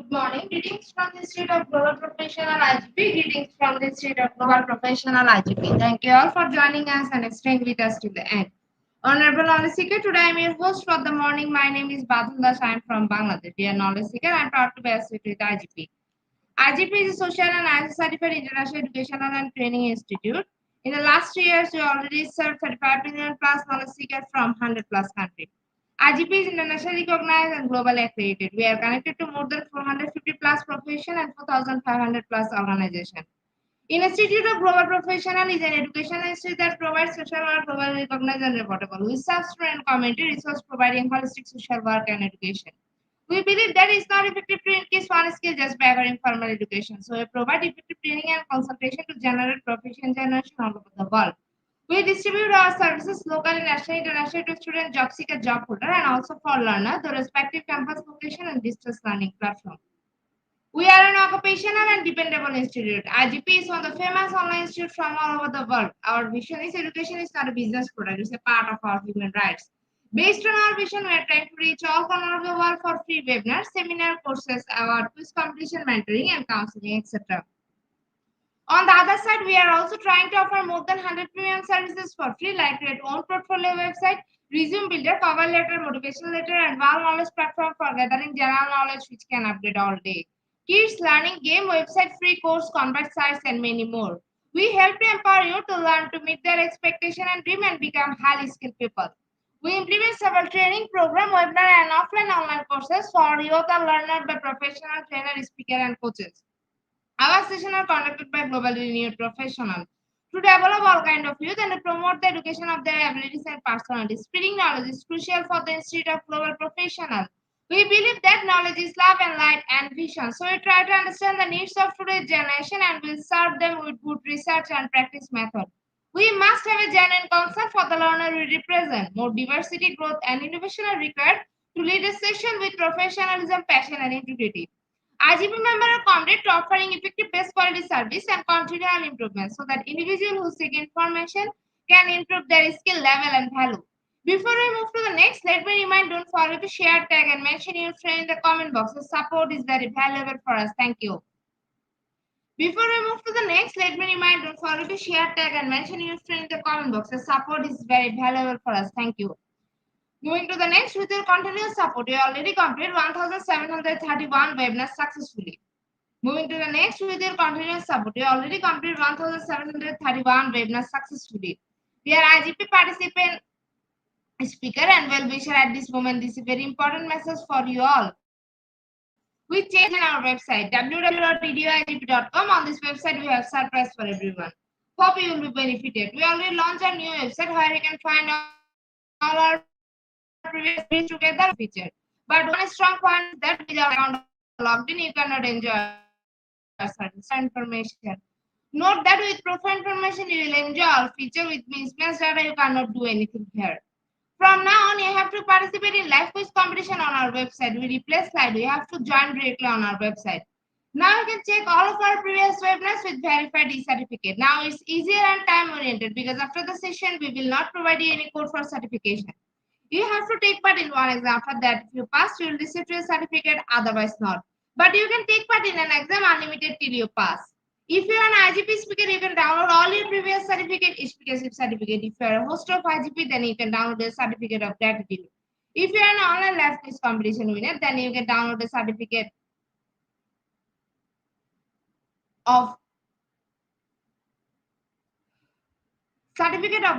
Good morning. Greetings from the Institute of Global Professional IGP. Greetings from the Institute of Global Professional IGP. Thank you all for joining us and staying with us to the end. Honorable Knowledge Seeker, today I am your host for the morning. My name is Badul Das. I am from Bangladesh. Dear Knowledge Seeker, I am proud to be associated with IGP. IGP is a social and ISO certified international educational and training institute. In the last 3 years, we already served 35 million plus knowledge seekers from 100 plus countries. IGP is internationally recognized and globally accredited. We are connected to more than 450 plus profession and 4,500 plus organizations. Institute of Global Professional is an educational institute that provides social work globally recognized and reportable. We serve student community resource providing holistic social work and education. We believe that it's not effective to increase one skill just by offering formal education. So we provide effective training and consultation to generate profession generation all over the world. We distribute our services locally, nationally, internationally to student, job seeker, job holder, and also for learner, the respective campus location and distance learning platform. We are an occupational and dependable institute. IGP is one of the famous online institutes from all over the world. Our vision is education is not a business product, it's a part of our human rights. Based on our vision, we are trying to reach all corners of the world for free webinars, seminar courses, award, quiz competition, mentoring, and counseling, etc. On the other side, we are also trying to offer more than 100 premium services for free, like create own portfolio website, resume builder, cover letter, motivational letter, and wow knowledge platform for gathering general knowledge which can update all day. Kids learning game website, free course, combat sites, and many more. We help to empower you to learn to meet their expectation and dream and become highly skilled people. We implement several training program, webinar, and offline online courses for youth and learner by professional trainer, speaker, and coaches. Our sessions are conducted by globally renowned professionals to develop all kinds of youth and to promote the education of their abilities and personalities. Spreading knowledge is crucial for the Institute of Global Professionals. We believe that knowledge is love and light and vision. So we try to understand the needs of today's generation and will serve them with good research and practice method. We must have a genuine concern for the learner we represent. More diversity, growth, and innovation are required to lead a session with professionalism, passion, and integrity. IGP members are committed to offering effective best quality service and continual improvement so that individuals who seek information can improve their skill level and value. Before we move to the next, let me remind don't forget to share, tag, and mention your friend in the comment box. The support is very valuable for us. Thank you. Before we move to the next, let me remind don't forget to share, tag, and mention your friend in the comment box. The support is very valuable for us. Thank you. Moving to the next, with your continuous support, we already completed 1,731 webinars successfully. Moving to the next, with your continuous support, we already completed 1,731 webinars successfully. Dear IGP participant, speaker, and well-wisher at this moment, this is a very important message for you all. We changed in our website, www.videoigp.com. On this website, we have surprise for everyone. Hope you will be benefited. We already launched a new website where you can find all our previous videos together featured. But one strong point is that without account logged in, you cannot enjoy our service. Information. Note that with profile information, you will enjoy our feature. With mismatched data, you cannot do anything here. From now on, you have to participate in live quiz competition on our website. We replace slide. You have to join directly on our website. Now you can check all of our previous webinars with verified e-certificate. Now it's easier and time-oriented because after the session, we will not provide you any code for certification. You have to take part in one exam. For that, if you pass, you will receive your certificate, otherwise not. But you can take part in an exam unlimited till you pass. If you are an IGP speaker, you can download all your previous certificate, speakership certificate. If you are a host of IGP, then you can download a certificate of gratitude. If you are an online live quiz competition winner, then you can download a certificate of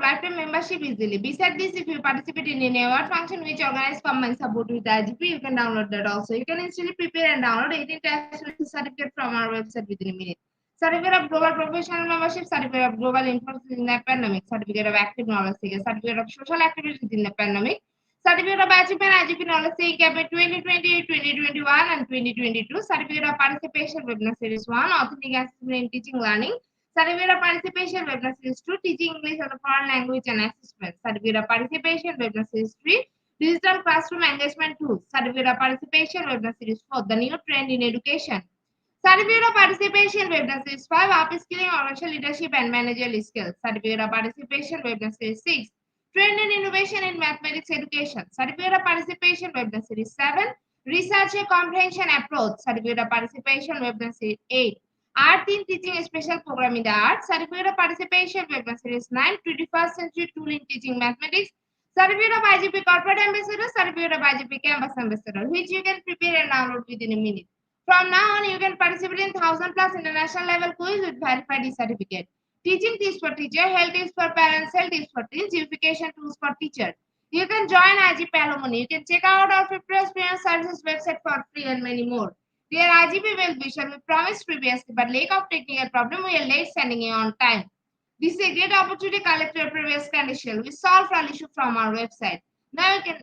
lifetime membership easily. Besides this, if you participate in any award function which organized combined support with IGP, you can download that also. You can instantly prepare and download 18 test certificate from our website within a minute. Certificate of Global Professional Membership, Certificate of Global Influence in the Pandemic, Certificate of Active Knowledge Seeker, Certificate of Social Activities in the Pandemic, Certificate of Achievement IGP Knowledge Seeking Campaign 2020, 2021, and 2022, Certificate of Participation Webinar Series 1, Authentic Assessment in Teaching Learning, Certificate of Participation Webinar Series 2, Teaching English as a Foreign Language and Assessment, Certificate of Participation Webinar Series 3, Digital Classroom Engagement Tools, Certificate of Participation Webinar Series 4, The New Trend in Education, Certificate of Participation Webinar Series 5, Upskilling Organizational Leadership and Managerial Skills, Certificate of Participation Webinar Series 6, Trend in Innovation in Mathematics Education, Certificate of Participation Webinar Series 7, Research and Comprehension Approach, Certificate of Participation, Webinar Series 8. Art in Teaching a Special Program in the Arts, Certificate of Participation, Webinar Series 9. 21st Century Tool in Teaching Mathematics, Certificate of IGP Corporate Ambassador, Certificate of IGP Campus Ambassador, which you can prepare and download within a minute. From now on, you can participate in 1000 plus international level quiz with verified certificate. Teaching tips for teacher, health tips for parents, health tips for teens, unification tools for teachers. You can join IGP Alumni. You can check out our Prepare Experience Services website for free and many more. Dear IGP well-wisher, we promised previously, but lack of technical problem, we are late sending you on time. This is a great opportunity to collect your previous condition. We solved all issue from our website. Now you can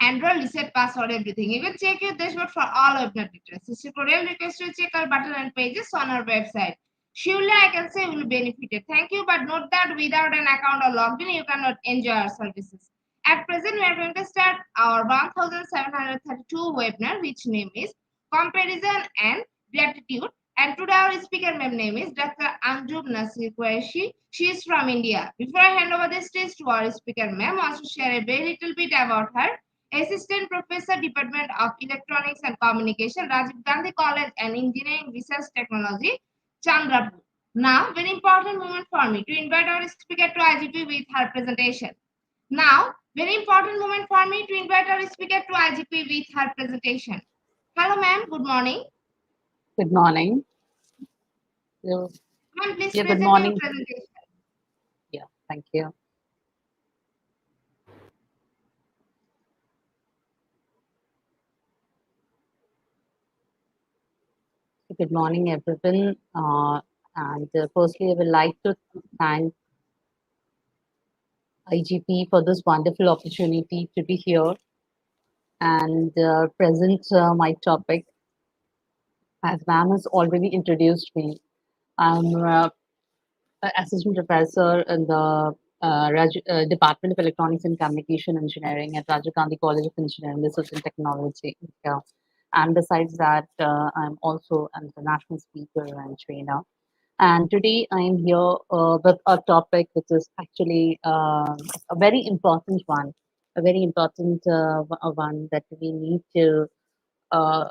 enroll, reset password, everything. You can check your dashboard for all webinar details. This tutorial request to check our button and pages on our website. Surely I can say you will benefit. Thank you, but note that without an account or login, you cannot enjoy our services. At present, we are going to start our 1732 webinar, which name is Comparison and Gratitude. And today our speaker name is Dr. Anjub Nasir Qureshi. She is from India. Before I hand over the stage to our speaker, ma'am, wants to share a very little bit about her. Assistant Professor, Department of Electronics and Communication, Rajiv Gandhi College and Engineering Research Technology, Chandrapur. Now, very important moment for me to invite our speaker to IGP with her presentation. Now, very important moment for me to invite our speaker to IGP with her presentation. Hello, ma'am. Good morning. Good morning. So, Ma'am, please yeah, good present your morning. presentation. Yeah, thank you. Good morning, everyone. And firstly, I would like to thank IGP for this wonderful opportunity to be here and present my topic. As ma'am has already introduced me, I'm an assistant professor in the Department of Electronics and Communication Engineering at Rajiv Gandhi College of Engineering, Research and Technology. Yeah. And besides that, I'm also an international speaker and trainer. And today I'm here with a topic which is actually a very important one, a very important one that we need to uh,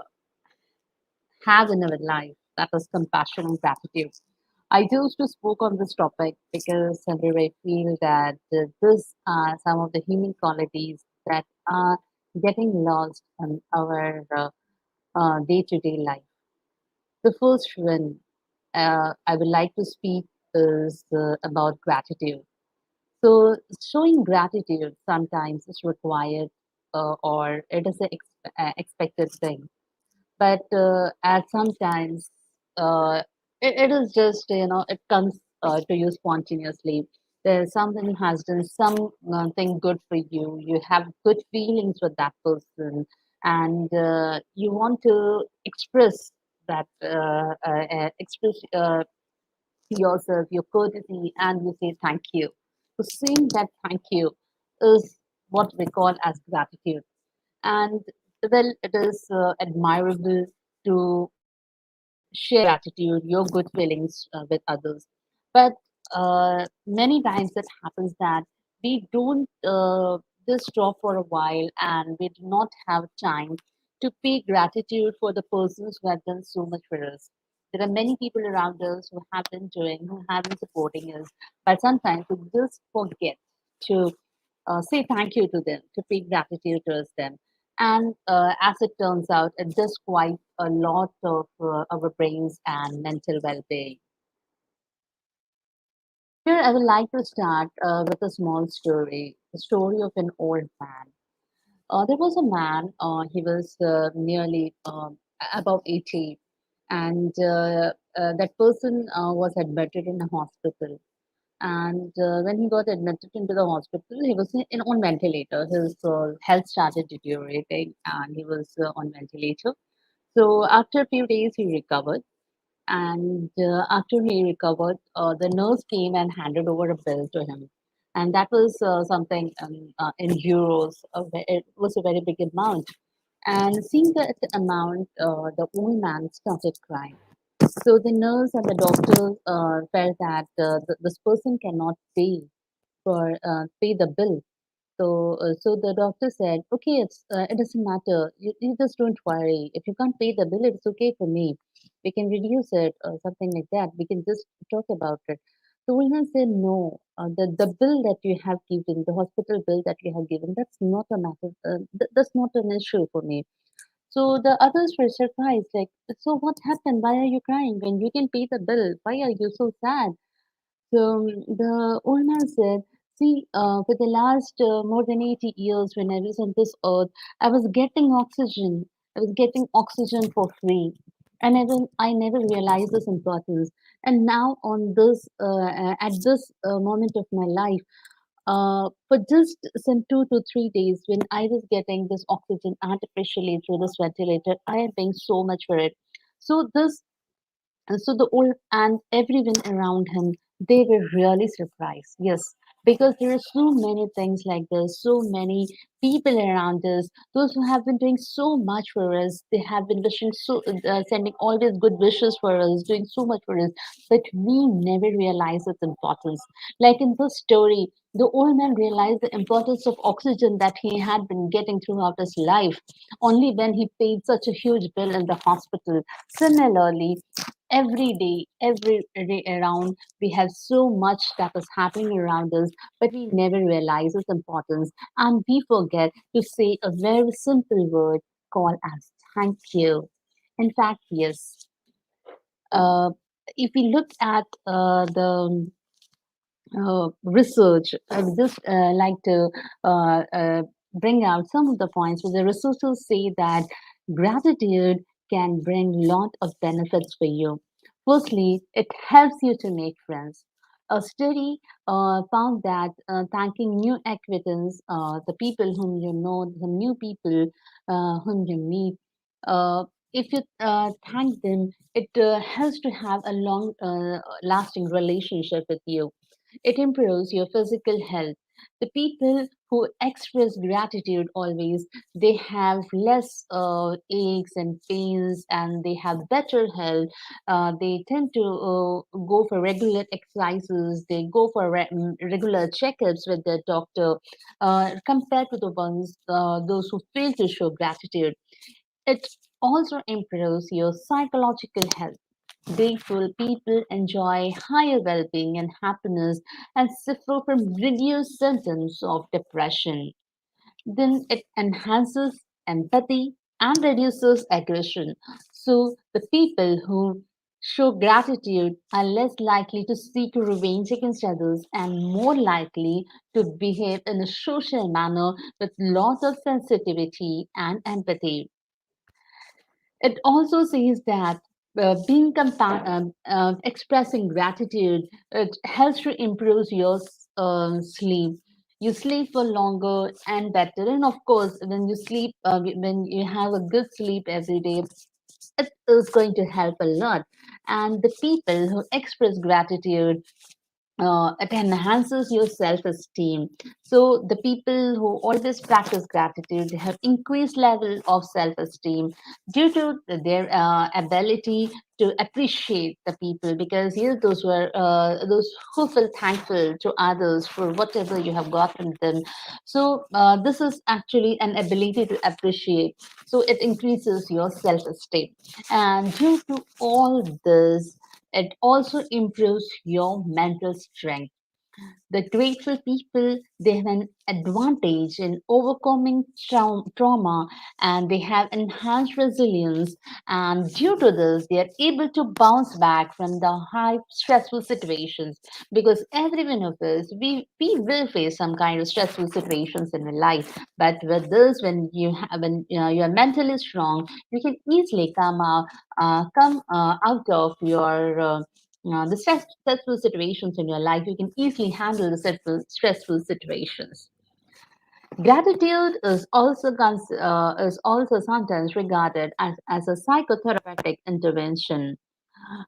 have in our life. That is compassion and gratitude. I chose to spoke on this topic because somewhere I feel that this are some of the human qualities that are getting lost in our day-to-day life. The first one I would like to speak is about gratitude. So, showing gratitude sometimes is required or it is an expected thing. But at sometimes it is just, it comes to you spontaneously. There's something has done something good for you. You have good feelings with that person, and you want to express that, express yourself, your courtesy, and you say thank you. So saying that thank you is what we call as gratitude. And well, it is admirable to share gratitude, your good feelings with others. But many times it happens that we don't just stop for a while and we do not have time to pay gratitude for the persons who have done so much for us. There are many people around us who have been doing, who have been supporting us, but sometimes we just forget to say thank you to them, to pay gratitude towards them. And as it turns out, it does quite a lot of our brains and mental well-being. Here, I would like to start with a small story, the story of an old man. There was a man, he was nearly above 80, and that person was admitted in a hospital. And when he got admitted into the hospital, he was on ventilator. His health started deteriorating, and he was on ventilator. So after a few days, he recovered. And after he recovered, the nurse came and handed over a bill to him. And that was something in euros. It was a very big amount. And seeing that amount, the old man started crying. So the nurse and the doctor felt that this person cannot pay the bill. So the doctor said, okay, it doesn't matter. You just don't worry. If you can't pay the bill, it's okay for me. We can reduce it or something like that. We can just talk about it. The woman said, no, the bill that you have given, the hospital bill that you have given, that's not a matter. That's not an issue for me. So the others were surprised, like, so what happened? Why are you crying when you can pay the bill? Why are you so sad? So the old man said, see, for the last more than 80 years, when I was on this earth, I was getting oxygen. I was getting oxygen for free. And I never realized this importance. And now, at this moment of my life, for just some 2 to 3 days, when I was getting this oxygen artificially through this ventilator, I am paying so much for it. So this and so the old and everyone around him, they were really surprised. Yes, because there are so many things like this, so many people around us, those who have been doing so much for us. They have been sending always good wishes for us, doing so much for us, but we never realize its importance. Like in this story, the old man realized the importance of oxygen that he had been getting throughout his life only when he paid such a huge bill in the hospital. Similarly, every day around, we have so much that is happening around us, but we never realize its importance. And we forget to say a very simple word called as thank you. In fact, yes. Uh, if we look at the research, I would just like to bring out some of the points where the researchers say that gratitude can bring lot of benefits for you. Firstly, it helps you to make friends. A study found that thanking new acquaintance, the people whom you know, the new people whom you meet, uh, if you thank them, it helps to have a long lasting relationship with you. It improves your physical health. The people who express gratitude always, they have less aches and pains, and they have better health. They tend to go for regular exercises. They go for regular checkups with their doctor, compared to the ones those who fail to show gratitude. It also improves your psychological health. Grateful people enjoy higher well being and happiness and suffer from reduced symptoms of depression. Then it enhances empathy and reduces aggression. So, the people who show gratitude are less likely to seek revenge against others and more likely to behave in a social manner with lots of sensitivity and empathy. It also says that expressing gratitude, it helps to improve your sleep. You sleep for longer and better, and of course, when you have a good sleep every day, it is going to help a lot. And the people who express gratitude, it enhances your self-esteem. So the people who always practice gratitude, they have increased level of self-esteem due to their ability to appreciate the people, because here those who feel thankful to others for whatever you have got from them. So this is actually an ability to appreciate, so it increases your self-esteem. And due to all this, it also improves your mental strength. The grateful people, they have an advantage in overcoming trauma, and they have enhanced resilience. And due to this, they are able to bounce back from the high stressful situations, because every one of us, we will face some kind of stressful situations in our life. But with this, when you are mentally strong, you can easily come out of your the stressful situations in your life. You can easily handle the stressful situations. Gratitude is also sometimes regarded as a psychotherapeutic intervention.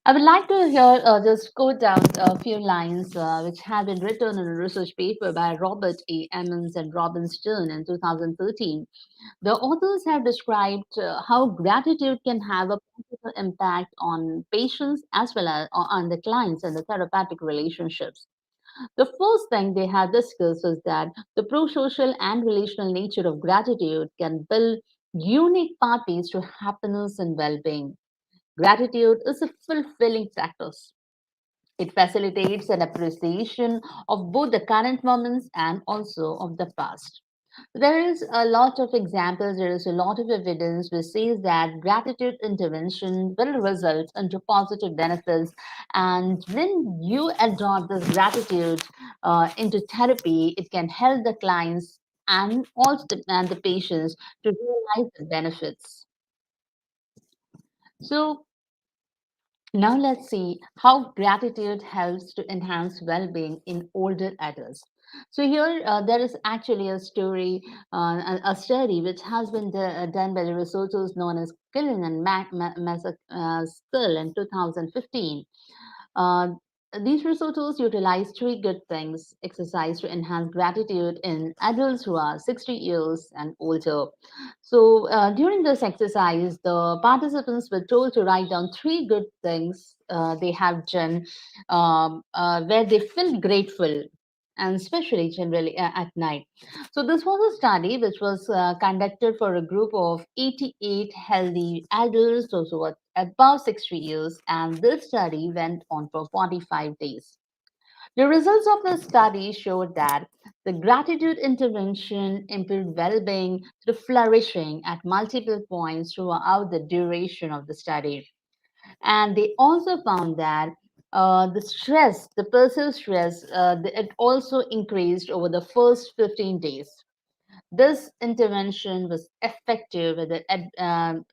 I would like to here just quote down a few lines which have been written in a research paper by Robert A. Emmons and Robin Stern in 2013. The authors have described how gratitude can have a positive impact on patients as well as on the clients and the therapeutic relationships. The first thing they had discussed was that the pro-social and relational nature of gratitude can build unique pathways to happiness and well-being. Gratitude is a fulfilling practice. It facilitates an appreciation of both the current moments and also of the past. There is a lot of examples, there is a lot of evidence which says that gratitude intervention will result into positive benefits. And when you adopt this gratitude into therapy, it can help the clients and also and the patients to realize the benefits. So now let's see how gratitude helps to enhance well-being in older adults. So here there is actually a story, a study which has been done by the researchers known as Killen and Masaskill in 2015. Uh, these researchers utilize three good things exercise to enhance gratitude in adults who are 60 years and older. So, during this exercise, the participants were told to write down three good things they have done where they feel grateful. And especially generally at night. So, this was a study which was conducted for a group of 88 healthy adults, those who were above 60 years, and this study went on for 45 days. The results of the study showed that the gratitude intervention improved well being through flourishing at multiple points throughout the duration of the study. And they also found that the stress, the perceived stress, it also increased over the first 15 days. This intervention was effective with it, and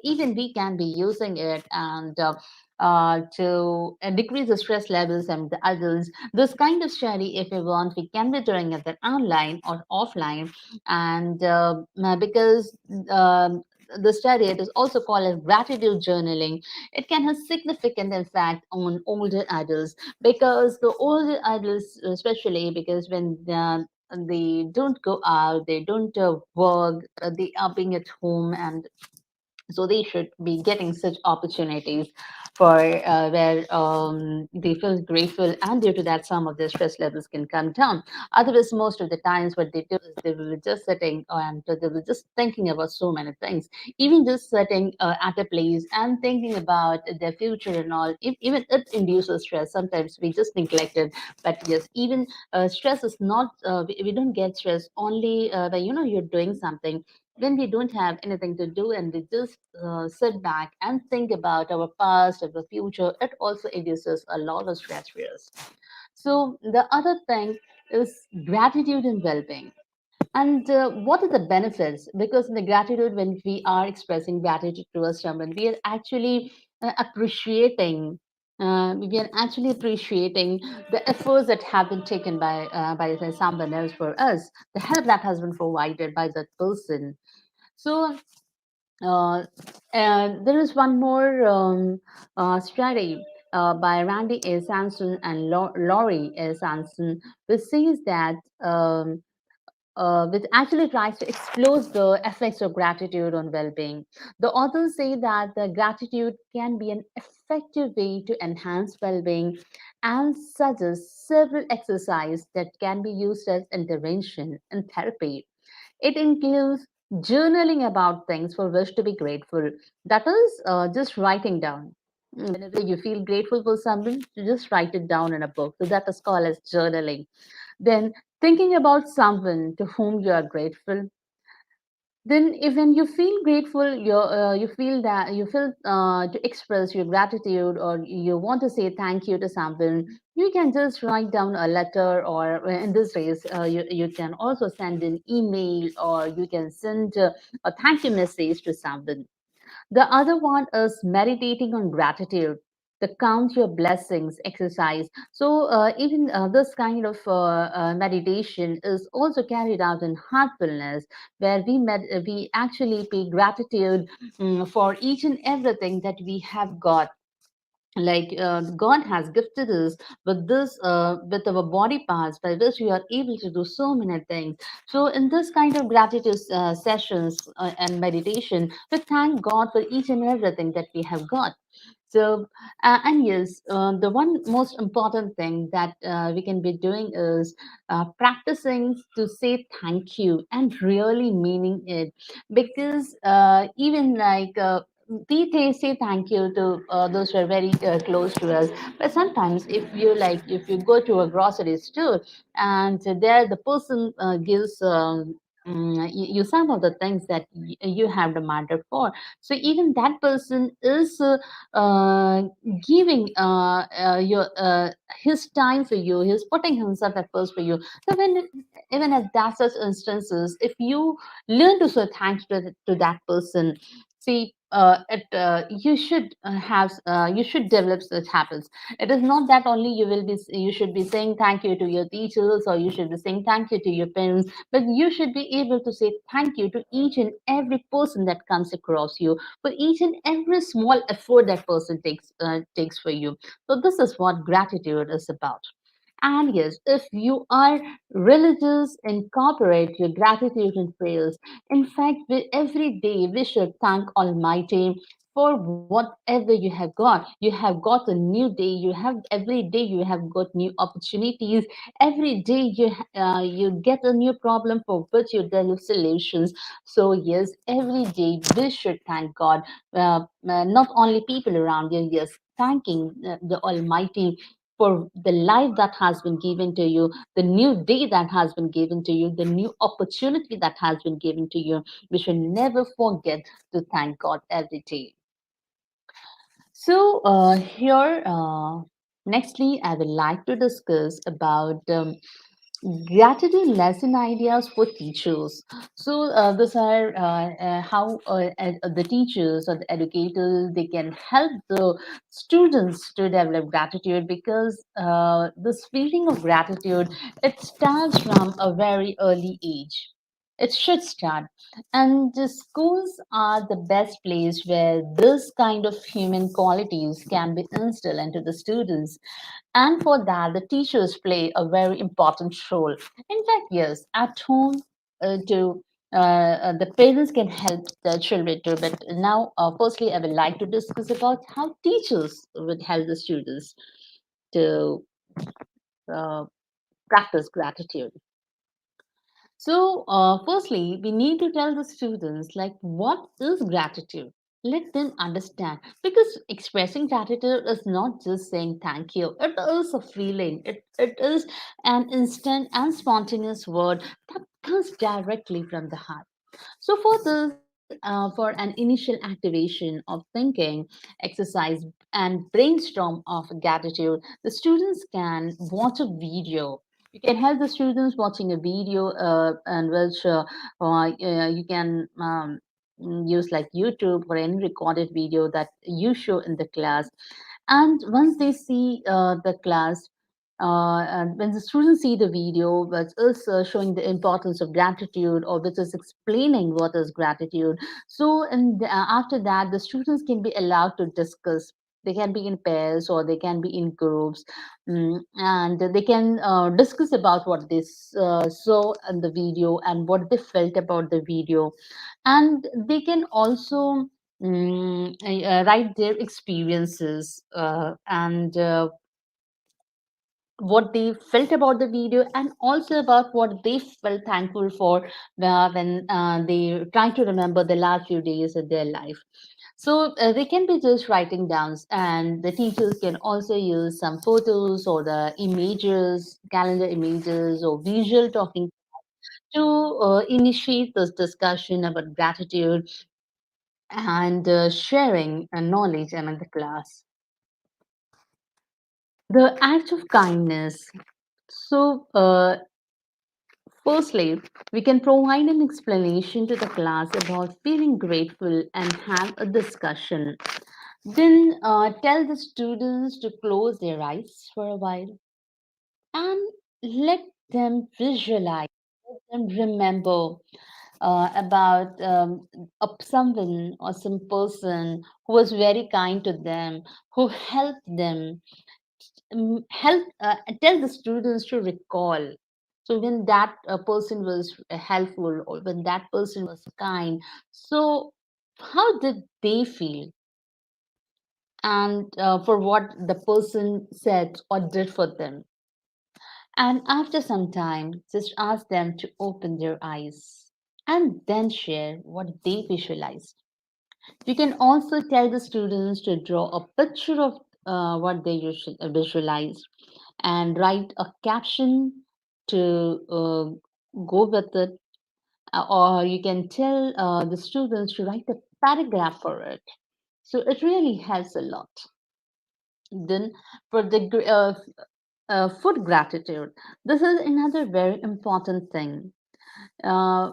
even we can be using it and to decrease the stress levels and the others. This kind of study, if we want, we can be doing it online or offline, and because the study, it is also called as gratitude journaling. It can have significant impact on older adults because the older adults, especially because when they don't go out, they don't work, they are being at home, and so they should be getting such opportunities for where they feel grateful, and due to that some of their stress levels can come down. Otherwise, most of the times what they do is they will be just sitting and they will just thinking about so many things, even just sitting at a place and thinking about their future and all. Even it induces stress, sometimes we just neglect it. But yes, even stress is not we don't get stress only when you're doing something, when we don't have anything to do and we just sit back and think about our past and the future, it also induces a lot of stress for us. So the other thing is gratitude and well-being. And what are the benefits? Because in the gratitude, when we are expressing gratitude towards someone, we are actually appreciating. We are actually appreciating the efforts that have been taken by someone else for us, the help that has been provided by that person. So uh, and there is one more study by Randy A. Sanson and Laurie A. Sanson, which says that which actually tries to explore the effects of gratitude on well-being. The authors say that the gratitude can be an effective way to enhance well-being and suggest several exercises that can be used as intervention in therapy. It includes journaling about things for which to be grateful. That is just writing down. Whenever you feel grateful for something, you just write it down in a book. So that is called as journaling. Then thinking about someone to whom you are grateful. Then, if when you feel grateful, you feel that you feel to express your gratitude or you want to say thank you to someone, you can just write down a letter, or in this case, you can also send an email, or you can send a thank you message to someone. The other one is meditating on gratitude, the count your blessings exercise. So, even this kind of meditation is also carried out in heartfulness, where we actually pay gratitude for each and everything that we have got. Like God has gifted us with this, with our body parts, by which we are able to do so many things. So, in this kind of gratitude sessions and meditation, we thank God for each and everything that we have got. So, and yes, the one most important thing that we can be doing is practicing to say thank you and really meaning it. Because even like we say thank you to those who are very close to us. But sometimes, if you go to a grocery store and there the person gives. You some of the things that you have demanded for, so even that person is uh, giving his time for you. He's putting himself at first for you. So even at that such instances, if you learn to say thanks to that person, see, you should develop such habits. It is not that only you should be saying thank you to your teachers, or you should be saying thank you to your parents, but you should be able to say thank you to each and every person that comes across you, for each and every small effort that person takes for you. So this is what gratitude is about. And yes, if you are religious, incorporate your gratitude in prayers. In fact, every day we should thank Almighty for whatever you have got. You have got a new day. You have every day you have got new opportunities. Every day you get a new problem for which you develop solutions. So yes, every day we should thank God. Not only people around you. Yes, thanking the Almighty for the life that has been given to you, the new day that has been given to you, the new opportunity that has been given to you. We should never forget to thank God every day. So, nextly, I would like to discuss about gratitude lesson ideas for teachers. So, these are how the teachers or the educators they can help the students to develop gratitude, because this feeling of gratitude, it starts from a very early age. It should start, and the schools are the best place where this kind of human qualities can be instilled into the students. And for that, the teachers play a very important role. In fact, yes, at home, the parents can help the children too. But now, firstly, I would like to discuss about how teachers would help the students to uh, practice gratitude. So, firstly, we need to tell the students like what is gratitude. Let them understand, because expressing gratitude is not just saying thank you. It is a feeling. It is an instant and spontaneous word that comes directly from the heart. So for this, for an initial activation of thinking exercise and brainstorm of gratitude, the students can watch a video. You can help the students watching a video, and which you can use like YouTube or any recorded video that you show in the class. And once they see the class, and when the students see the video which is showing the importance of gratitude, or which is explaining what is gratitude, so after that the students can be allowed to discuss. They can be in pairs or they can be in groups, and they can discuss about what they saw in the video and what they felt about the video. And they can also write their experiences, and what they felt about the video, and also about what they felt thankful for when they try to remember the last few days of their life. So they can be just writing down, and the teachers can also use some photos or the images, calendar images, or visual talking to initiate this discussion about gratitude and sharing knowledge among the class. The act of kindness. So, firstly, we can provide an explanation to the class about feeling grateful and have a discussion. Then tell the students to close their eyes for a while and let them visualize, let them remember about someone or some person who was very kind to them, who helped them. Help Tell the students to recall. So when that person was helpful, or when that person was kind, so how did they feel? and for what the person said or did for them. And after some time, just ask them to open their eyes and then share what they visualized. You can also tell the students to draw a picture of what they visualize and write a caption to go with it. Or you can tell the students to write a paragraph for it. So it really helps a lot. Then for the food gratitude, this is another very important thing. Uh,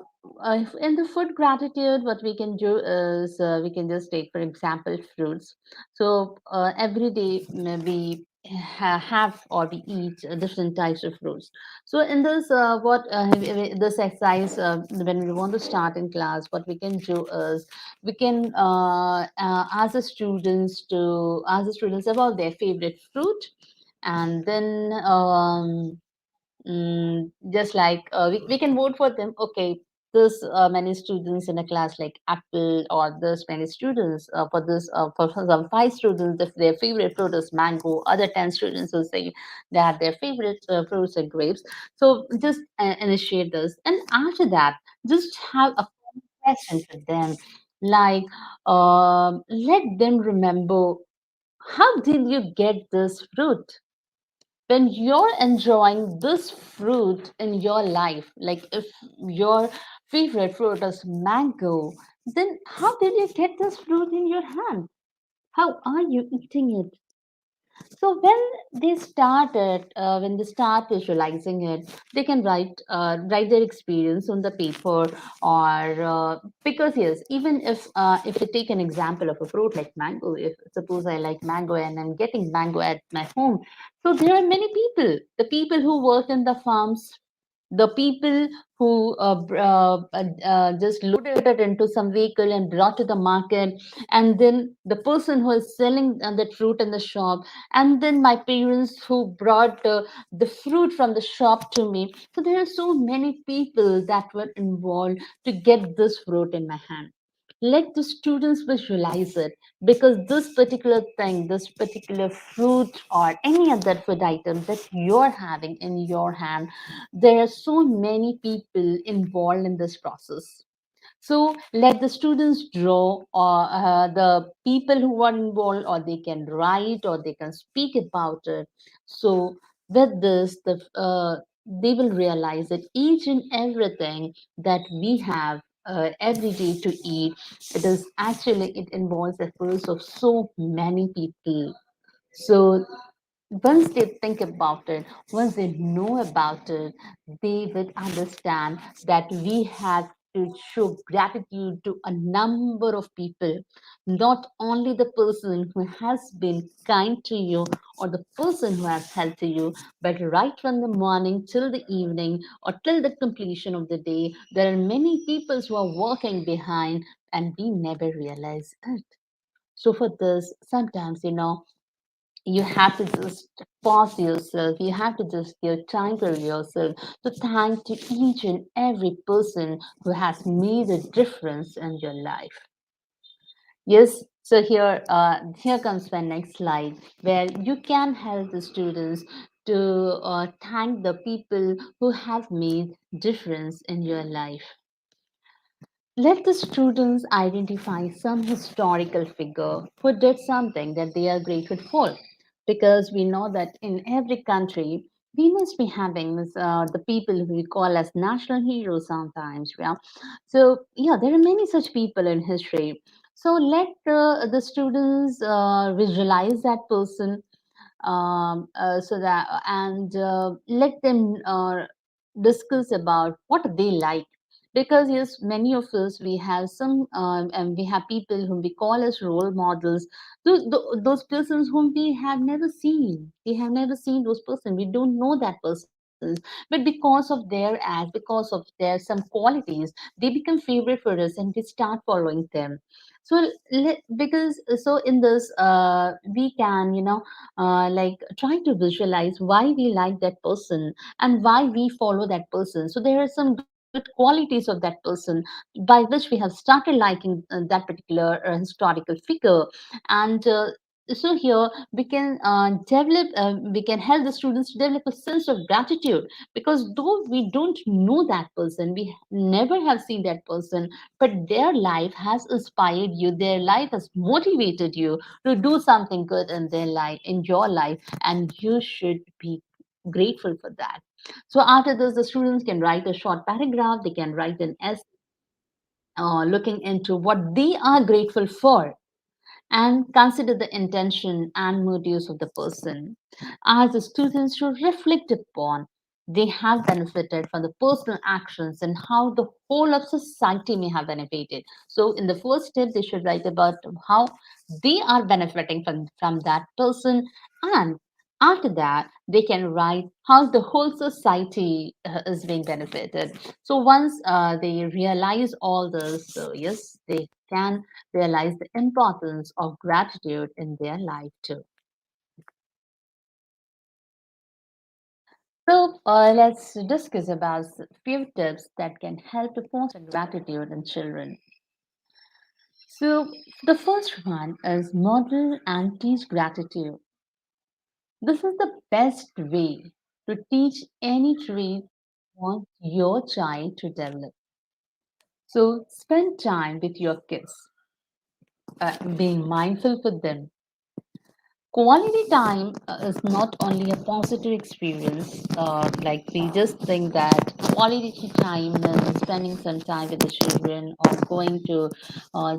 in the food gratitude, what we can do is we can just take, for example, fruits. So every day we have or we eat different types of fruits. So in this, this exercise, when we want to start in class, what we can do is we can ask the students about their favorite fruit, and then just like we can vote for them. Okay, this many students in a class like apple, or this many students for some five students, if their favorite fruit is mango, other 10 students will say that their favorite fruits are grapes. So just initiate this, and after that, just have a question to them, like let them remember, how did you get this fruit? When you're enjoying this fruit in your life, like if your favorite fruit is mango, then how did you get this fruit in your hand? How are you eating it? So when they start visualizing it, they can write their experience on the paper, or because yes, even if you take an example of a fruit like mango, if suppose I like mango and I'm getting mango at my home, so there are many people, the people who work in the farms, the people who just loaded it into some vehicle and brought to the market, and then the person who is selling the fruit in the shop, and then my parents who brought the fruit from the shop to me. So there are so many people that were involved to get this fruit in my hand. Let the students visualize it, because this particular thing, this particular fruit or any other food item that you're having in your hand, there are so many people involved in this process. So let the students draw, or the people who are involved, or they can write, or they can speak about it. So with this, they will realize that each and everything that we have every day to eat, it involves efforts of so many people. So once they think about it, once they know about it, they will understand that we have to show gratitude to a number of people, not only the person who has been kind to you or the person who has helped to you, but right from the morning till the evening or till the completion of the day, there are many people who are working behind and we never realize it. So for this, sometimes, you have to just pause yourself. You have to just give time for yourself to thank to each and every person who has made a difference in your life. Yes. So here comes my next slide, where you can help the students to thank the people who have made difference in your life. Let the students identify some historical figure who did something that they are grateful for. Because we know that in every country, we must be having the people who we call as national heroes sometimes. Yeah? So, yeah, there are many such people in history. So let the students visualize that person, so that and let them discuss about what they like, because yes, many of us, we have some and we have people whom we call as role models, those persons whom we have never seen those person, we don't know that person, but because of their ads, because of their some qualities, they become favorite for us and we start following them. So because so in this we can like try to visualize why we like that person and why we follow that person. So there are some good qualities of that person by which we have started liking that particular historical figure. And So here we can help the students to develop a sense of gratitude, because though we don't know that person, we never have seen that person, but their life has inspired you, their life has motivated you to do something good in their life, in your life, and you should be grateful for that. So after this, the students can write a short paragraph, they can write an essay looking into what they are grateful for, and consider the intention and motives of the person. As the students should reflect upon, they have benefited from the personal actions and how the whole of society may have benefited. So, in the first step, they should write about how they are benefiting from that person, and after that, they can write how the whole society is being benefited. So, once they realize all this, so yes, they can realize the importance of gratitude in their life too. So let's discuss about a few tips that can help to foster gratitude in children. So the first one is model and teach gratitude. This is the best way to teach any trait you want your child to develop. So spend time with your kids, being mindful for them. Quality time is not only a positive experience. Like we just think that quality time means spending some time with the children or going to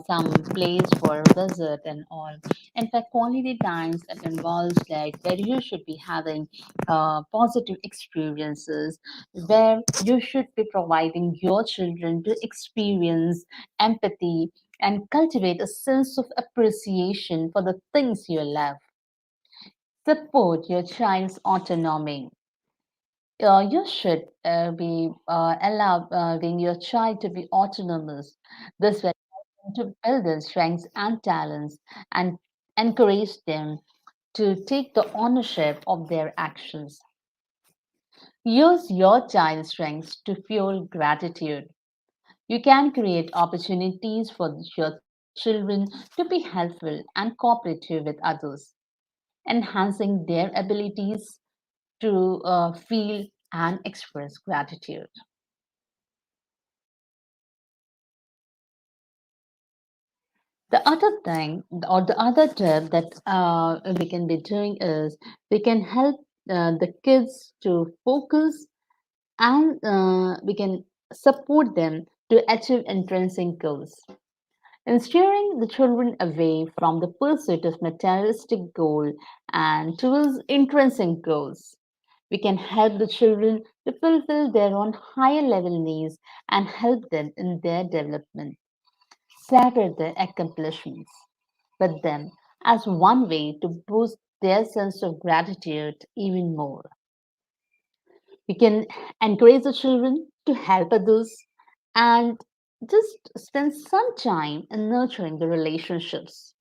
some place for a visit and all. In fact, quality times it involves like where you should be having positive experiences, where you should be providing your children to experience empathy and cultivate a sense of appreciation for the things you love. Support your child's autonomy. You should be allowing your child to be autonomous. This will help them to build their strengths and talents and encourage them to take the ownership of their actions. Use your child's strengths to fuel gratitude. You can create opportunities for your children to be helpful and cooperative with others, enhancing their abilities to feel and express gratitude. The other thing, or the other tip that we can be doing is we can help the kids to focus, and we can support them to achieve intrinsic goals. In steering the children away from the pursuit of materialistic goal and towards intrinsic goals, we can help the children to fulfill their own higher level needs and help them in their development. Celebrate their accomplishments with them as one way to boost their sense of gratitude even more. We can encourage the children to help others and just spend some time in nurturing the relationships.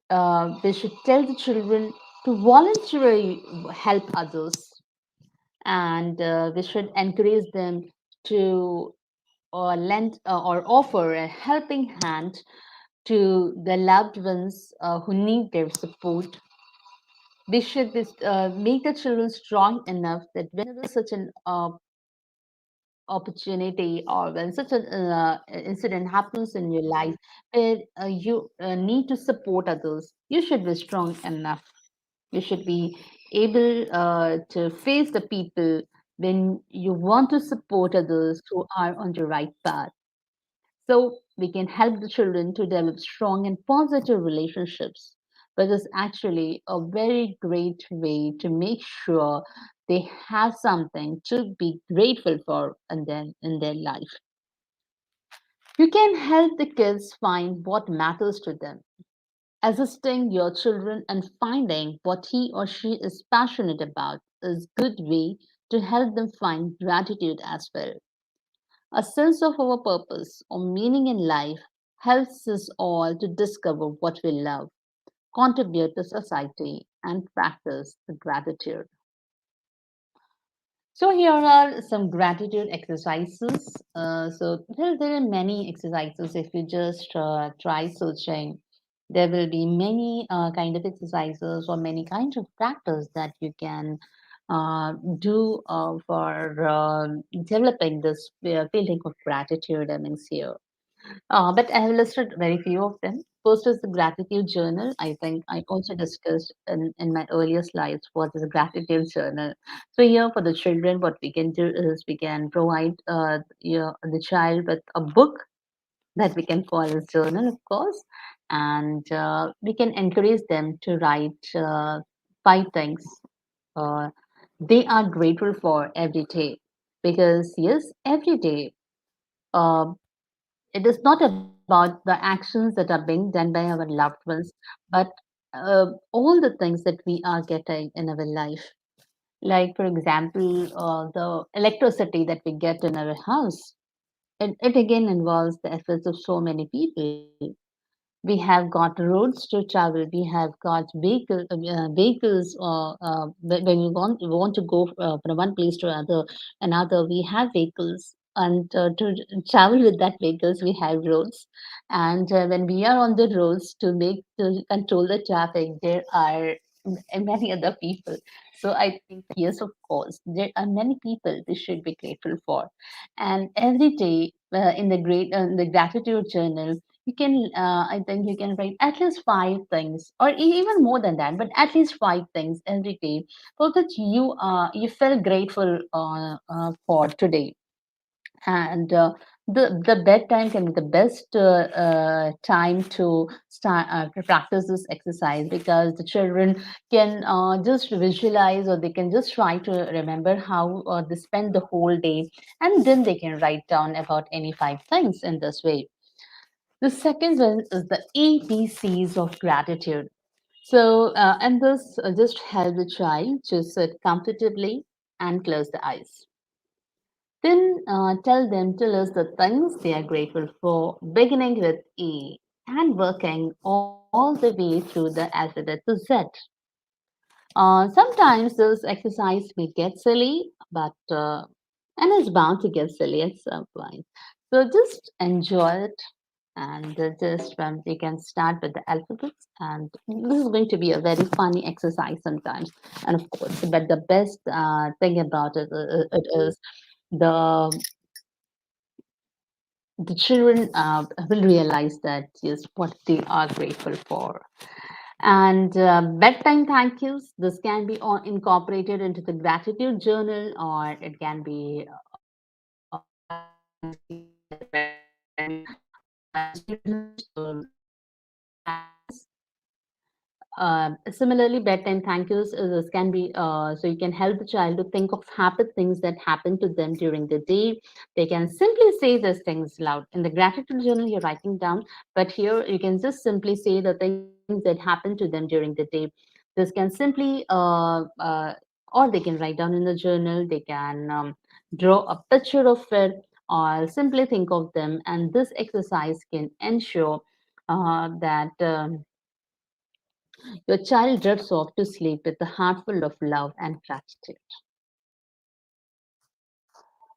We should tell the children to voluntarily help others, and we should encourage them to lend or offer a helping hand to the loved ones who need their support. We should make the children strong enough that whenever such an opportunity or when such an incident happens in your life where you need to support others, you should be strong enough. You should be able to face the people when you want to support others who are on the right path. So we can help the children to develop strong and positive relationships, but it's actually a very great way to make sure they have something to be grateful for and then in their life. You can help the kids find what matters to them. Assisting your children and finding what he or she is passionate about is good way to help them find gratitude as well. A sense of our purpose or meaning in life helps us all to discover what we love, contribute to society, and practice the gratitude. So here are some gratitude exercises. There are many exercises if you just try searching. There will be many kind of exercises or many kinds of practice that you can do for developing this feeling of gratitude amongst here. But I have listed very few of them. First is the gratitude journal. I think I also discussed in my earlier slides what is a gratitude journal. So here for the children, what we can do is we can provide the child with a book that we can call as journal, of course, and we can encourage them to write 5 things uh, they are grateful for every day. Because yes, every day. Uh, it is not about the actions that are being done by our loved ones, but all the things that we are getting in our life. Like, for example, the electricity that we get in our house. It again involves the efforts of so many people. We have got roads to travel. We have got vehicles. When we want to go from one place to another, we have vehicles, and to travel with that vehicles, we have roads. And when we are on the roads to control the traffic, there are many other people. So I think yes, of course, there are many people we should be grateful for, and every day in the gratitude journal you can I think you can write at least 5 things or even more than that, but at least 5 things every day for that you felt grateful for today. And the bedtime can be the best time to start to practice this exercise, because the children can just visualize, or they can just try to remember how they spend the whole day, and then they can write down about any 5 things in this way. The second one is the ABCs of gratitude. So, and this just help the child to sit comfortably and close the eyes. Then tell them to list the things they are grateful for, beginning with A and working all the way through the alphabet to Z. Sometimes this exercise may get silly, but and it's bound to get silly at some point. So just enjoy it, and just you can start with the alphabets, and this is going to be a very funny exercise sometimes. And of course, but the best thing about it is the the children will realize that yes, what they are grateful for. And bedtime thank yous, this can be incorporated into the gratitude journal, or it can be similarly, bedtime thank yous this can be so you can help the child to think of happy things that happened to them during the day. They can simply say these things loud. In the gratitude journal, you're writing down, but here you can just simply say the things that happened to them during the day. This can simply, or they can write down in the journal, they can draw a picture of it, or simply think of them. And this exercise can ensure that. Your child drifts off to sleep with a heart full of love and gratitude.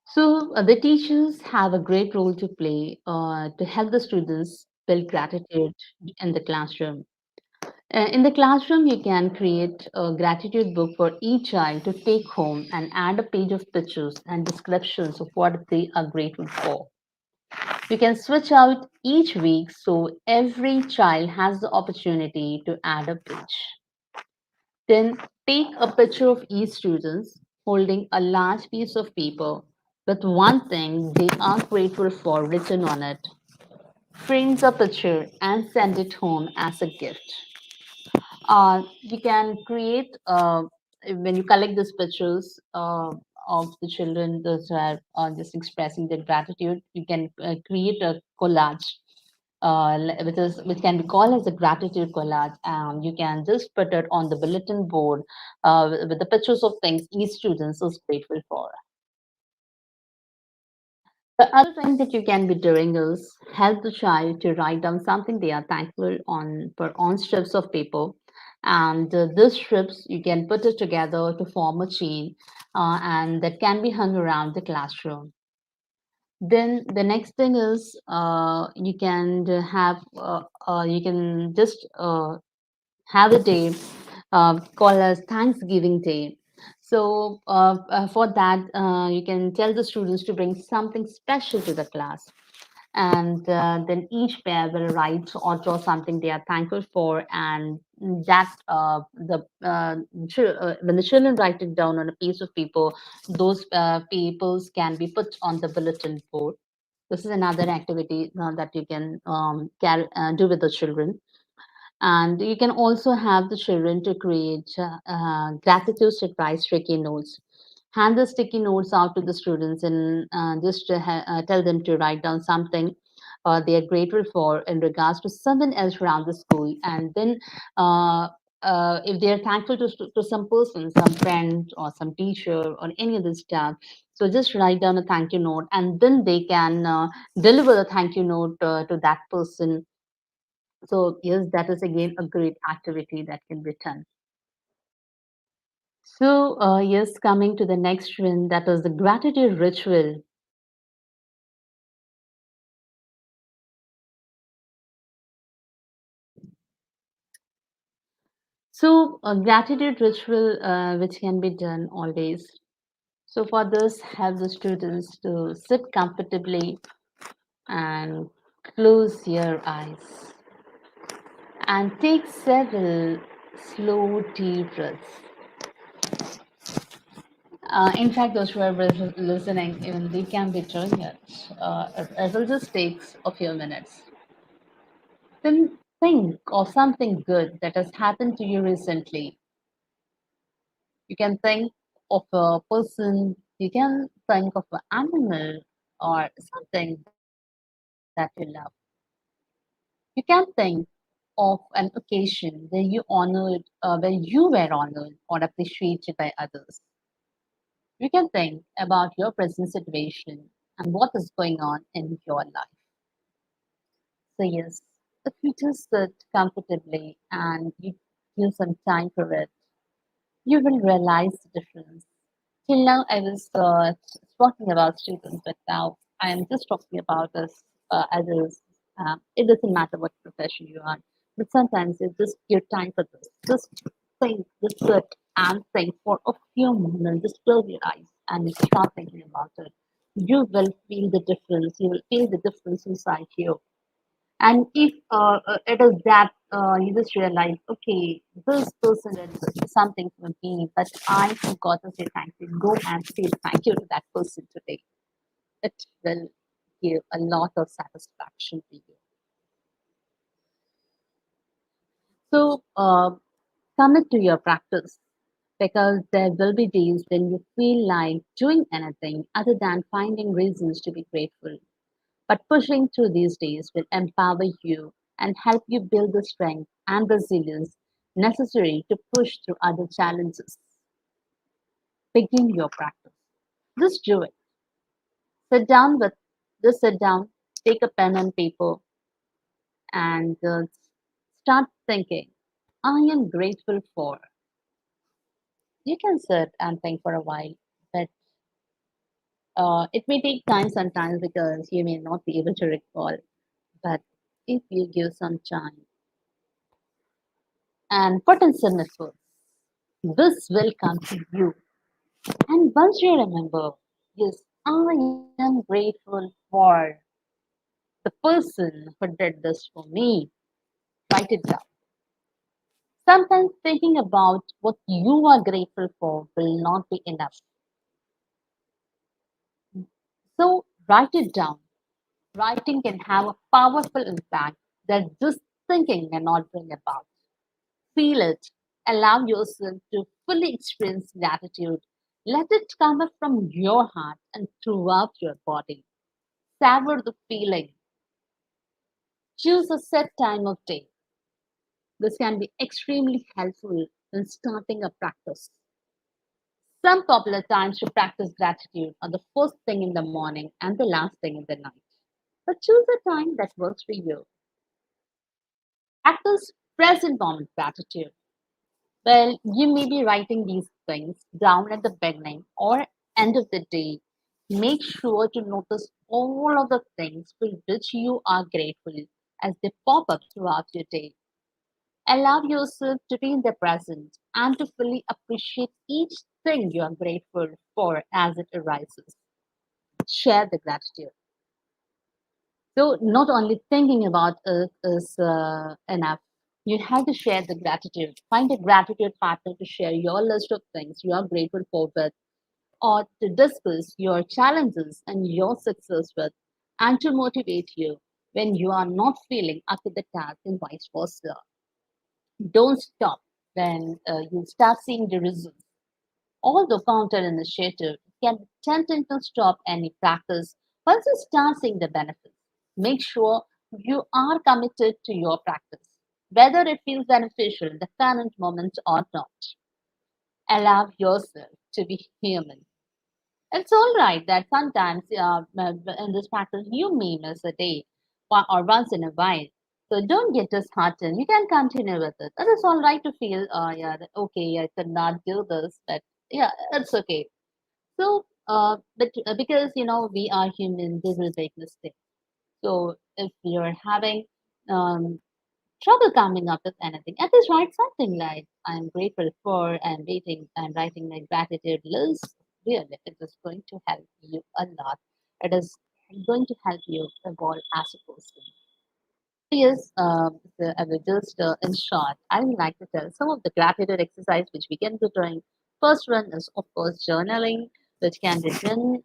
So, the teachers have a great role to play to help the students build gratitude in the classroom. In the classroom, you can create a gratitude book for each child to take home and add a page of pictures and descriptions of what they are grateful for. You can switch out each week so every child has the opportunity to add a page. Then take a picture of each student holding a large piece of paper with one thing they are grateful for written on it. Print the picture and send it home as a gift. You can create, when you collect these pictures of the children that are just expressing their gratitude, you can create a collage, which can be called as a gratitude collage. And you can just put it on the bulletin board with the pictures of things each student is grateful for. The other thing that you can be doing is help the child to write down something they are thankful on strips of paper, and these strips you can put it together to form a chain, and that can be hung around the classroom. Then the next thing is you can you can just have a day called as Thanksgiving Day. So for that, you can tell the students to bring something special to the class, and then each pair will write or draw something they are thankful for, and that when the children write it down on a piece of paper, those papers can be put on the bulletin board. This is another activity that you can do with the children. And you can also have the children to create gratitude surprise sticky notes. Hand the sticky notes out to the students and just tell them to write down something they are grateful for in regards to someone else around the school. And then uh, if they are thankful to some person, some friend or some teacher or any other staff, so just write down a thank you note, and then they can deliver the thank you note to that person. So yes, that is again a great activity that can be done. So yes, coming to the next one, that is the gratitude ritual. So a gratitude ritual which can be done always. So for this, have the students to sit comfortably and close your eyes and take several slow deep breaths. In fact, those who are listening, even they can be doing it. It will just take a few minutes. Then think of something good that has happened to you recently. You can think of a person, you can think of an animal or something that you love. You can think of an occasion where where you were honored or appreciated by others. You can think about your present situation and what is going on in your life. So, yes, if you just sit comfortably and you give some time for it, you will realize the difference. Till now, I was talking about students, but now I am just talking about us adults. It doesn't matter what profession you are, but sometimes it's just your time for this. Just think, just sit and think for a few moments. Just close your eyes and start thinking about it. You will feel the difference. You will feel the difference inside you. And if it is that you just realize, okay, this person did something for me, but I forgot to say thank you, go and say thank you to that person today. It will give a lot of satisfaction to you. So commit to your practice, because there will be days when you feel like doing anything other than finding reasons to be grateful. But pushing through these days will empower you and help you build the strength and resilience necessary to push through other challenges. Begin your practice. Just do it. Sit down with just sit down, take a pen and paper, and start thinking. I am grateful for. You can sit and think for a while, but it may take time sometimes because you may not be able to recall. But if you give some time and put in some effort, this will come to you. And once you remember, yes, I am grateful for the person who did this for me, write it down. Sometimes thinking about what you are grateful for will not be enough. So write it down. Writing can have a powerful impact that just thinking cannot bring about. Feel it. Allow yourself to fully experience gratitude. Let it come up from your heart and throughout your body. Savor the feeling. Choose a set time of day. This can be extremely helpful in starting a practice. Some popular times to practice gratitude are the first thing in the morning and the last thing in the night. But choose a time that works for you. Practice present moment gratitude. Well, you may be writing these things down at the beginning or end of the day. Make sure to notice all of the things for which you are grateful as they pop up throughout your day. Allow yourself to be in the present and to fully appreciate each thing you are grateful for as it arises. Share the gratitude. So, not only thinking about it is enough. You have to share the gratitude. Find a gratitude partner to share your list of things you are grateful for with, or to discuss your challenges and your success with, and to motivate you when you are not feeling up to the task, and vice versa. Don't stop when you start seeing the results. Although counter initiative can be tempting to stop any practice, once you start seeing the benefits, make sure you are committed to your practice, whether it feels beneficial in the current moment or not. Allow yourself to be human. It's all right that sometimes in this practice you may miss a day or once in a while. So don't get disheartened. You can continue with it. It is all right to feel, yeah, okay, I could not do this, but yeah, it's okay. So, but because we are human, we will make mistakes. So if you're having um, trouble coming up with anything, at least write something like "I'm grateful for" and writing my gratitude list. Really, it is going to help you a lot. It is going to help you evolve as a person. Yes, so I will just in short, I would like to tell some of the gratitude exercise which we can be doing. First one is of course journaling, which can be done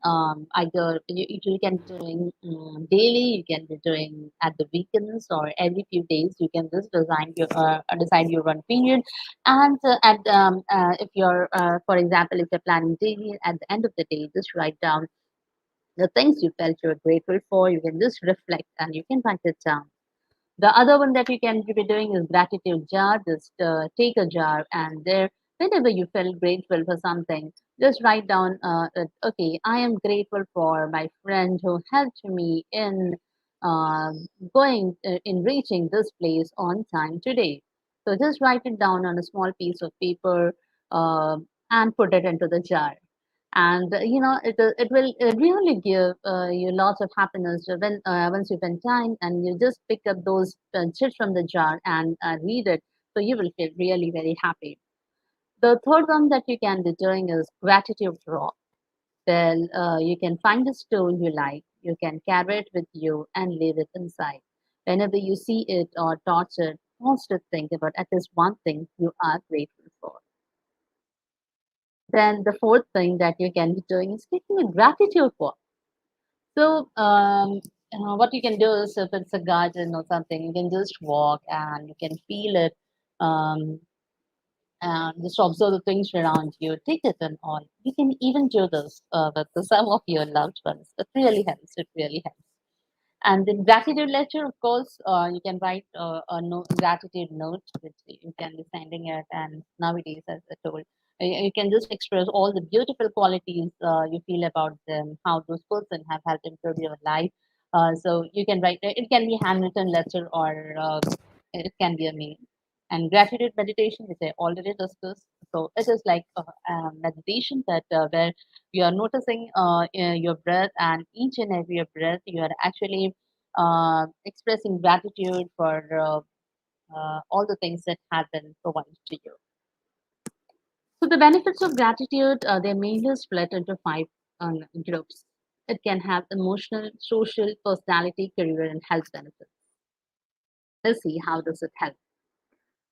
either you can be doing daily, you can be doing at the weekends or every few days. You can just decide your run period, and if you're for example if you're planning daily, at the end of the day, just write down the things you felt you're grateful for. You can just reflect and you can write it down. The other one that you can be doing is gratitude jar. Just take a jar and there, whenever you feel grateful for something, just write down, okay, I am grateful for my friend who helped me in uh, in reaching this place on time today. So just write it down on a small piece of paper uh, and put it into the jar, and it will really give you lots of happiness when once you spend time and you just pick up those chips from the jar and read it, so you will feel really very happy. The third one that you can be doing is gratitude draw. Well, you can find a stone you like, you can carry it with you and leave it inside. Whenever you see it or touch it, pause to think about at least one thing you are grateful for. Then the fourth thing that you can be doing is taking a gratitude walk. So, what you can do is if it's a garden or something, you can just walk and you can feel it, um, and just observe the things around you. Take it in all. You can even do this with some of your loved ones. It really helps. It really helps. And the gratitude letter, of course, you can write gratitude note, which you can be sending it. And nowadays, as I told, you can just express all the beautiful qualities you feel about them, how those person have helped improve your life. So you can write. It can be handwritten letter or it can be a mail. And gratitude meditation, which I already discussed. So it is like a meditation that where you are noticing your breath, and each and every breath you are actually expressing gratitude for all the things that have been provided to you. So the benefits of gratitude, they're mainly split into five groups. It can have emotional, social, personality, career, and health benefits. Let's see how does it help.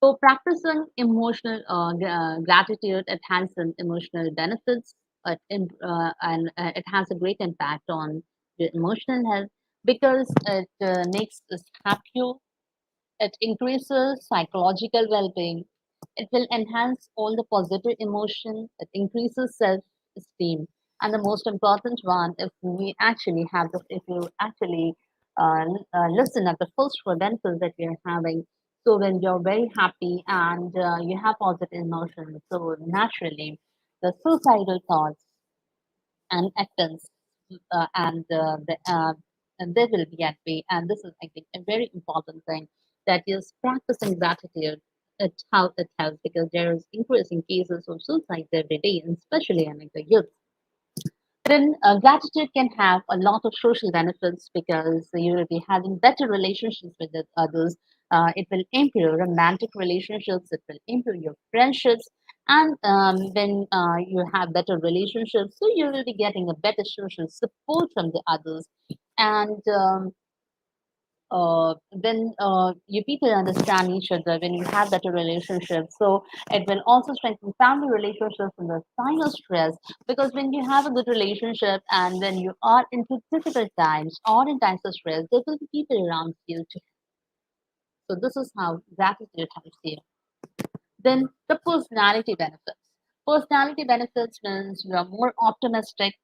So practicing emotional gratitude, it has some emotional benefits, and it has a great impact on your emotional health because it makes us happier. It increases psychological well-being. It will enhance all the positive emotion. It increases self-esteem. And the most important one, if you actually listen at the first four benefits that we are having, so when you're very happy and you have positive emotions, so naturally the suicidal thoughts and actions and they will be at bay. And this is, I think, a very important thing that is practicing gratitude. How it helps because there is increasing cases of suicides every day, and especially among the youth. Then gratitude can have a lot of social benefits because you will be having better relationships with the others. It will improve romantic relationships. It will improve your friendships. And when you have better relationships, so you will be getting a better social support from the others. And when you people understand each other, when you have better relationships, so it will also strengthen family relationships in the time of stress. Because when you have a good relationship and when you are into difficult times or in times of stress, there will be people around you to. So this is how gratitude helps you. Then the personality benefits. Personality benefits means you are more optimistic.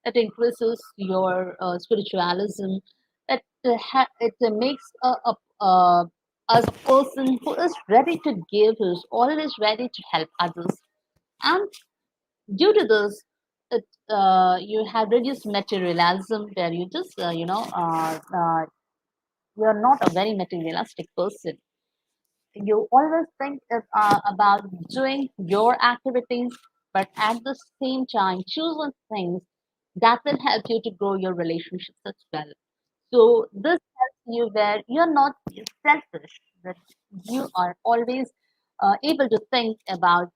It increases your spiritualism. It makes us a person who is ready to give, who is always ready to help others. And due to this, you have reduced materialism, where you just you're not a very materialistic person. You always think about doing your activities, but at the same time, choosing things that will help you to grow your relationships as well. So this helps you where you're not selfish, but you are always able to think about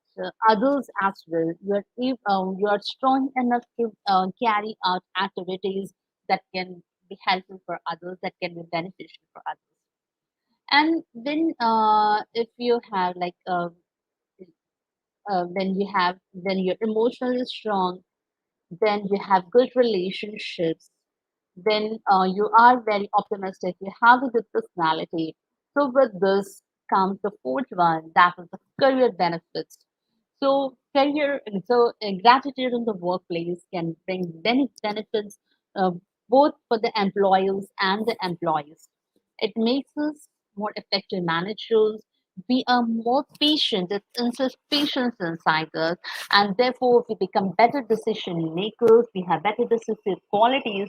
others as well. You are strong enough to carry out activities that can be helpful for others, that can be beneficial for others. And then, if you have like when you're emotionally strong, then you have good relationships, then you are very optimistic, you have a good personality. So with this comes the fourth one, that is the career benefits. So gratitude in the workplace can bring many benefits, uh, both for the employers and the employees. It makes us more effective managers. We are more patient. It instills patience inside us, and therefore we become better decision makers. We have better decision qualities.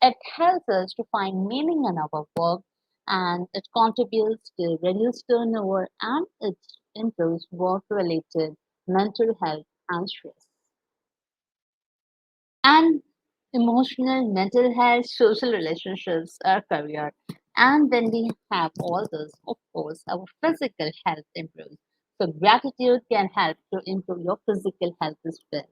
It helps us to find meaning in our work, and it contributes to reduce turnover, and it improves work-related mental health and stress. And emotional, mental health, social relationships, our career. And when we have all this, of course, our physical health improves. So gratitude can help to improve your physical health as well.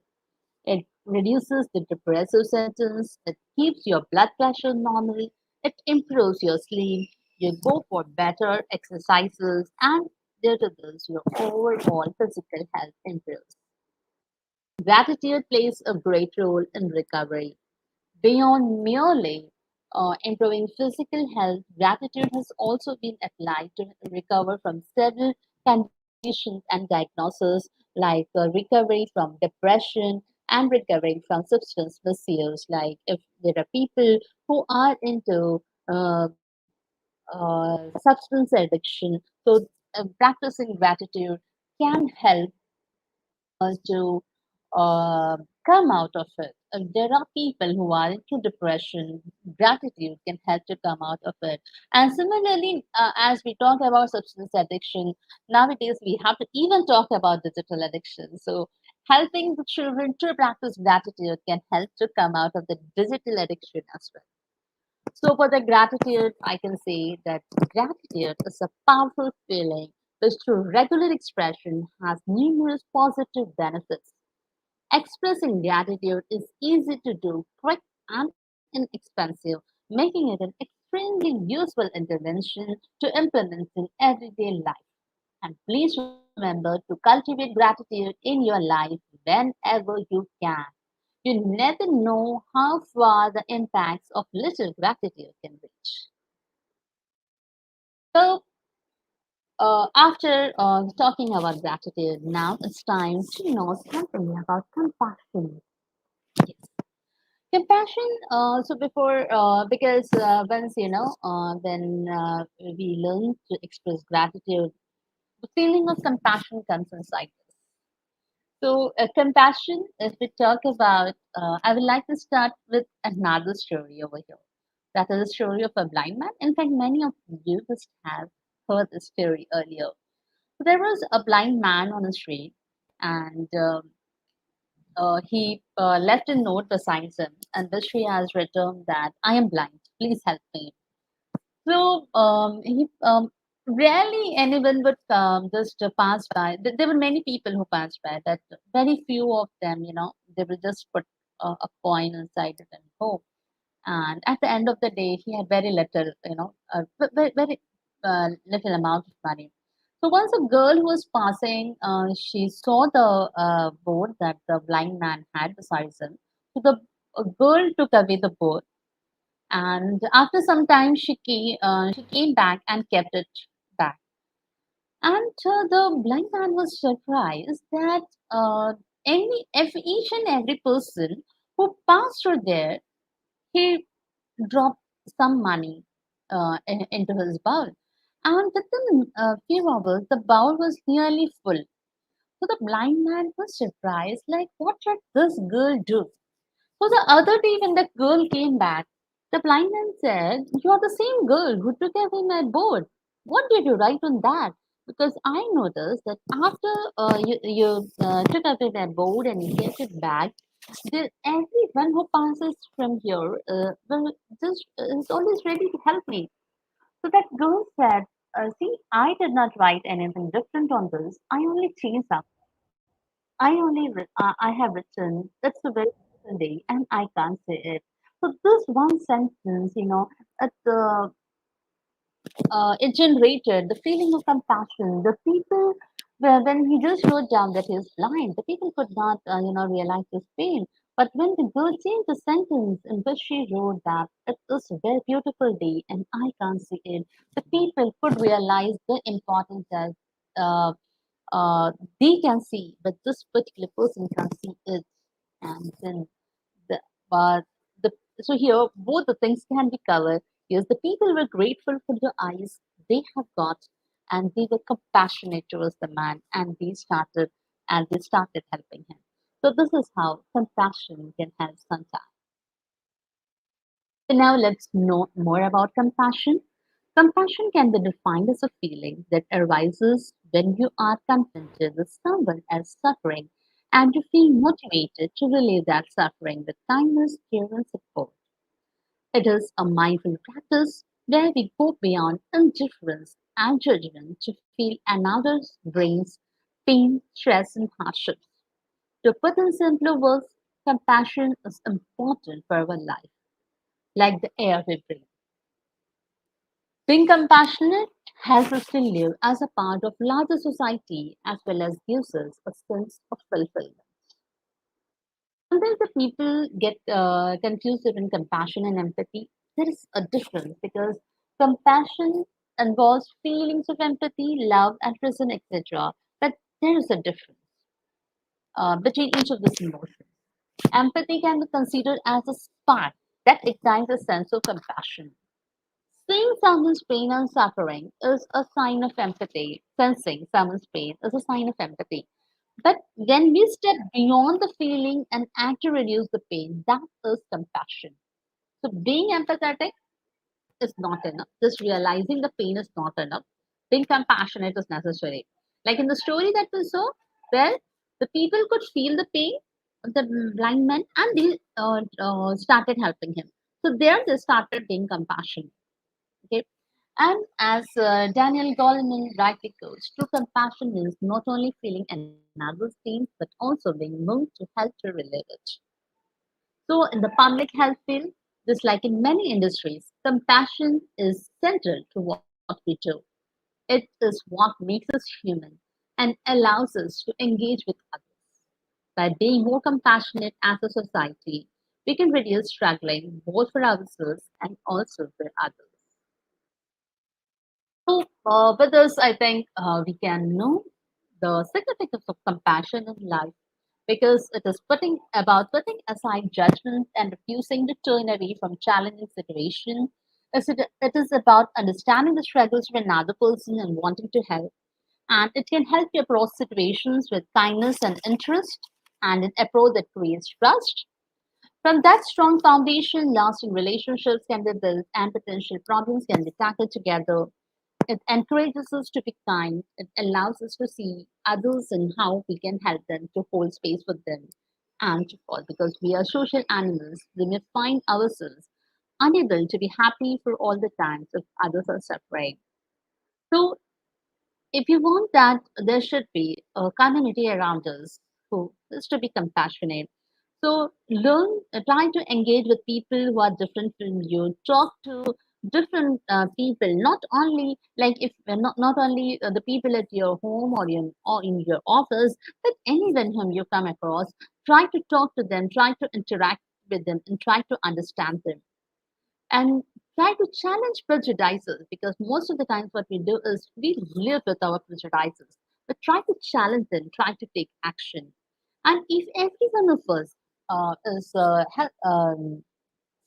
It reduces the depressive symptoms, it keeps your blood pressure normal, it improves your sleep, you go for better exercises, and due to this, your overall physical health improves. Gratitude plays a great role in recovery. Beyond merely improving physical health, gratitude has also been applied to recover from several conditions and diagnoses like recovery from depression and recovery from substance misuse. Like if there are people who are into substance addiction, so practicing gratitude can help to uh, come out of it. There are people who are into depression. Gratitude can help to come out of it. And similarly, as we talk about substance addiction, nowadays we have to even talk about digital addiction. So, helping the children to practice gratitude can help to come out of the digital addiction as well. So, for the gratitude, I can say that gratitude is a powerful feeling which, through regular expression, has numerous positive benefits. Expressing gratitude is easy to do, quick, and inexpensive, making it an extremely useful intervention to implement in everyday life. And please remember to cultivate gratitude in your life whenever you can. You never know how far the impacts of little gratitude can reach. So, after talking about gratitude, now it's time to know something about compassion. Yes. Compassion. So before, because once when we learn to express gratitude, the feeling of compassion comes inside us. So compassion. If we talk about, I would like to start with another story over here. That is the story of a blind man. In fact, many of you must have heard this story earlier. So there was a blind man on the street, and he left a note beside him, and which he has written that I am blind. Please help me. So he rarely anyone would just pass by. There were many people who passed by, but very few of them, they will just put a coin inside it and go. And at the end of the day, he had very little, very little amount of money. So once a girl who was passing, she saw the board that the blind man had beside him. So the girl took away the board, and after some time, she came back and kept it back. And the blind man was surprised that if each and every person who passed through there, he dropped some money into his bowl. And within a few hours, the bowl was nearly full. So the blind man was surprised, like, what did this girl do? So the other day, when the girl came back, the blind man said, "You are the same girl who took away my board. What did you write on that? Because I noticed that after you took away my board and you kept it back, everyone who passes from here will just is always ready to help me." So that girl said, "See, I did not write anything different on this. I only changed some. I have written, it's a very beautiful day and I can't say it." So this one sentence, it generated the feeling of compassion. The people, when he just wrote down that he's blind, the people could not, realize his pain. But when the girl changed the sentence in which she wrote that it is a very beautiful day and I can't see it, the people could realize the importance that uh, uh, they can see, but this particular person can't see it. And then the but the so here both the things can be covered. Yes, the people were grateful for the eyes they have got, and they were compassionate towards the man, and they started helping him. So this is how compassion can help sometimes. So now let's know more about compassion. Compassion can be defined as a feeling that arises when you are confronted with someone else suffering and you feel motivated to relieve that suffering with kindness, care, and support. It is a mindful practice where we go beyond indifference and judgment to feel another's brings pain, stress, and hardships. To put in simpler words, compassion is important for our life, like the air we breathe. Being compassionate helps us to live as a part of larger society as well as gives us a sense of fulfillment. Sometimes the people get confused between compassion and empathy. There is a difference because compassion involves feelings of empathy, love, altruism, etc. But there is a difference between each of these emotions. Empathy can be considered as a spark that ignites a sense of compassion. Seeing someone's pain and suffering is a sign of empathy. Sensing someone's pain is a sign of empathy. But when we step beyond the feeling and act to reduce the pain, that is compassion. So being empathetic is not enough. Just realizing the pain is not enough. Being compassionate is necessary. Like in the story that we saw, where the people could feel the pain of the blind man and they started helping him. So there they started being compassionate. Okay. And as Daniel Goleman rightly quotes, true compassion is not only feeling another's pain, but also being moved to help to relieve it. So, in the public health field, just like in many industries, compassion is central to what we do. It is what makes us human and allows us to engage with others. By being more compassionate as a society, we can reduce struggling both for ourselves and also for others. So, with this, I think we can know the significance of compassion in life because it is putting aside judgment and refusing to turn away from challenging situations. It is about understanding the struggles of another person and wanting to help. And it can help you approach situations with kindness and interest and an approach that creates trust. From that strong foundation, lasting relationships can be built and potential problems can be tackled together. It encourages us to be kind. It allows us to see others and how we can help them to hold space for them. and to fall because we are social animals. We may find ourselves unable to be happy for all the times if others are suffering. So, if you want that, there should be a community around us who is to be compassionate. So, try to engage with people who are different from you. Talk to different people, not only like if not only the people at your home or in your office, but anyone whom you come across. Try to talk to them, try to interact with them, and try to understand them and try to challenge prejudices because most of the times what we do is we live with our prejudices, but try to challenge them, try to take action. And if every one of us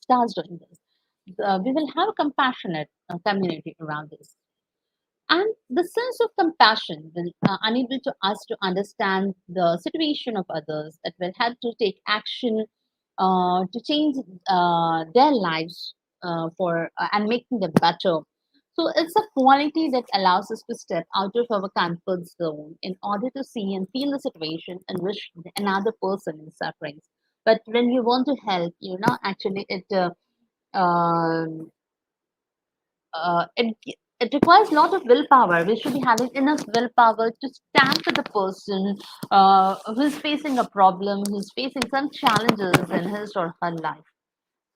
starts doing this, we will have a compassionate community around us. And the sense of compassion will enable to us to understand the situation of others. It will help to take action to change their lives for and making them better. So it's a quality that allows us to step out of our comfort zone in order to see and feel the situation in which another person is suffering. But when you want to help, actually um it requires a lot of willpower. We should be having enough willpower to stand with the person who's facing a problem, who's facing some challenges in his or her life.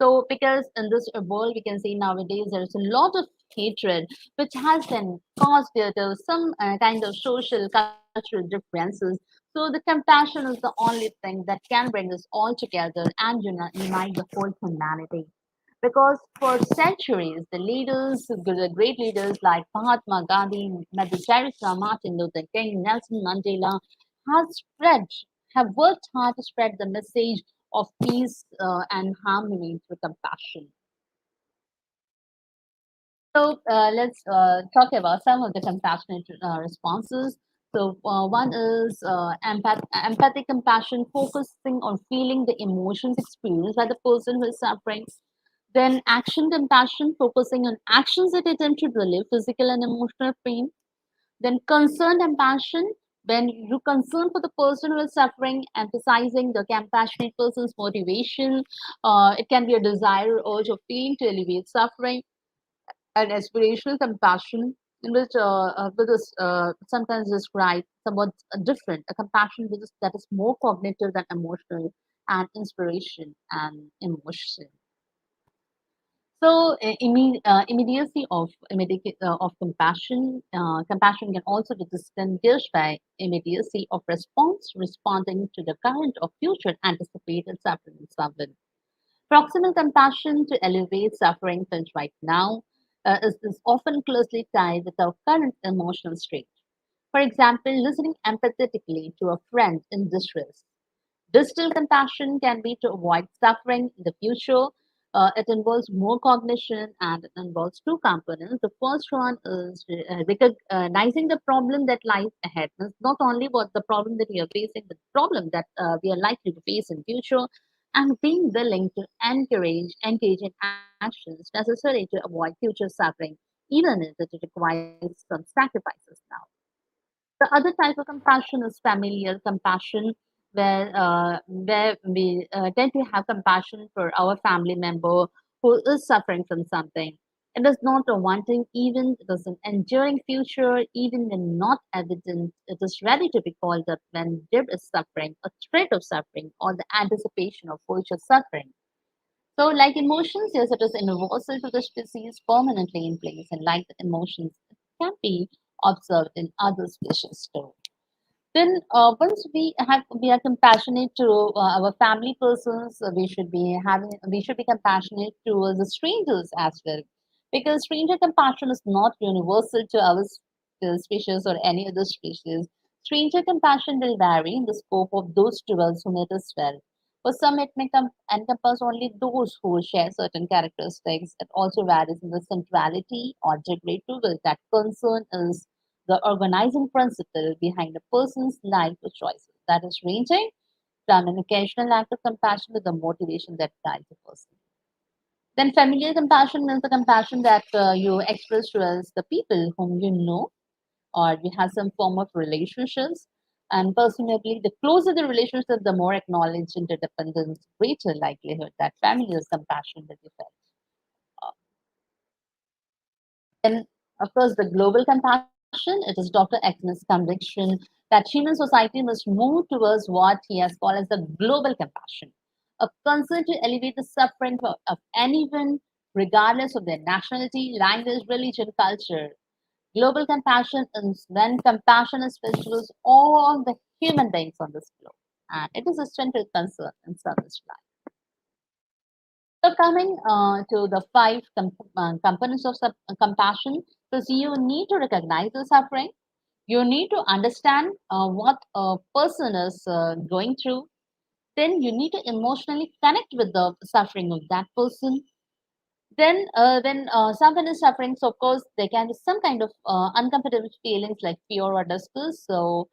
So, because in this world, we can see nowadays there's a lot of hatred which has been caused due to some kind of social, cultural differences. So, the compassion is the only thing that can bring us all together and unite the whole humanity. Because for centuries, the great leaders like Mahatma Gandhi, Mother Teresa, Martin Luther King, Nelson Mandela, have spread, have worked hard to spread the message of peace and harmony through compassion. So let's talk about some of the compassionate responses. So one is empathic compassion, focusing on feeling the emotions experienced by the person who is suffering. Then action compassion, focusing on actions that attempt to relieve physical and emotional pain. Then concern compassion, when you concern for the person who is suffering, emphasizing the compassionate person's motivation. It can be a desire or urge of feeling to alleviate suffering. And aspirational compassion, in which is sometimes described somewhat different, a compassion that is more cognitive than emotional, and inspiration and emotion. So, of compassion. Compassion can also be distinguished by immediacy of response, responding to the current or future anticipated suffering of someone. Proximal compassion to elevate suffering felt right now is often closely tied with our current emotional state. For example, listening empathetically to a friend in distress. Distal compassion can be to avoid suffering in the future. It involves more cognition and it involves two components. The first one is recognizing the problem that lies ahead. Means not only what the problem that we are facing, but the problem that we are likely to face in future, and being willing to engage in actions necessary to avoid future suffering, even if it requires some sacrifices now. The other type of compassion is familial compassion, where we tend to have compassion for our family member who is suffering from something. It is not a wanting event, it is an enduring future, even when not evident. It is ready to be called up when there is suffering, a threat of suffering, or the anticipation of future suffering. So, like emotions, yes, it is universal to the species, permanently in place, and like the emotions, it can be observed in other species too. Then, once we are compassionate to our family persons, we should be compassionate towards the strangers as well, because stranger compassion is not universal to our species or any other species. Stranger compassion will vary in the scope of those towards whom it is felt. For some, it may encompass only those who share certain characteristics. It also varies in the centrality or degree to which that concern is the organizing principle behind a person's life or choices. That is ranging from an occasional act of compassion to the motivation that guides a person. Then familial compassion is the compassion that you express towards the people whom you know or you have some form of relationships. And presumably, the closer the relationship, the more acknowledged interdependence, greater likelihood that familiar compassion will be felt. Then, of course, the global compassion, it is Dr. Ekman's conviction that human society must move towards what he has called as the global compassion, a concern to elevate the suffering of anyone, regardless of their nationality, language, religion, culture. Global compassion is when compassion is felt towards all the human beings on this globe, and it is a central concern in service life. So coming to the five components of compassion, because you need to recognize the suffering, you need to understand what a person is going through, then you need to emotionally connect with the suffering of that person. Then when someone is suffering, so of course there can be some kind of uncomfortable feelings like fear or disgust. So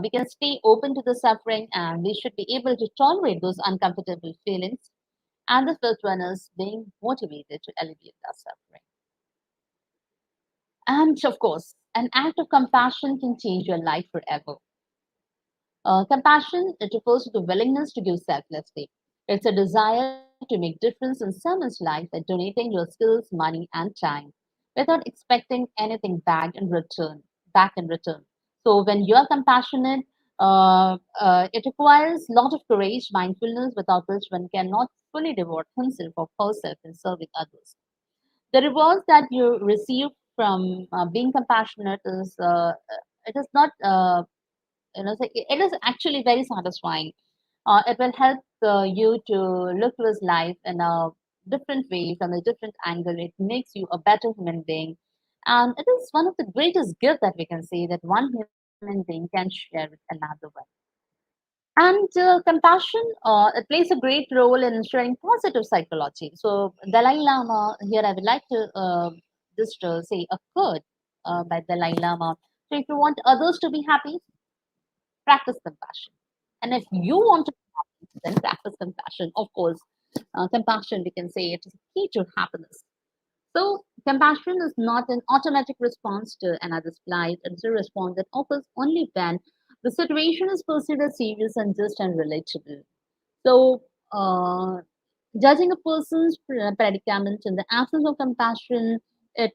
we can stay open to the suffering and we should be able to tolerate those uncomfortable feelings. And the fifth one is being motivated to alleviate that suffering. And of course, an act of compassion can change your life forever. Compassion, it refers to the willingness to give selflessly. It's a desire to make difference in someone's life by donating your skills, money, and time without expecting anything back in return. Back in return. So when you are compassionate, it requires a lot of courage, mindfulness, without which one cannot fully devote himself or herself in serving others. The rewards that you receive from being compassionate is it is not so it is actually very satisfying. It will help you to look to his life in a different way, from a different angle. It makes you a better human being. And it is one of the greatest gifts that we can say that one human being can share with another one. And compassion, it plays a great role in ensuring positive psychology. So Dalai Lama, here I would like to just say a quote by Dalai Lama. So if you want others to be happy, practice compassion. And if you want to be happy, then practice compassion. Of course, compassion, we can say it is key to happiness. So, compassion is not an automatic response to another's plight. It's a response that occurs only when the situation is perceived as serious and just and relatable. So, judging a person's predicament in the absence of compassion, it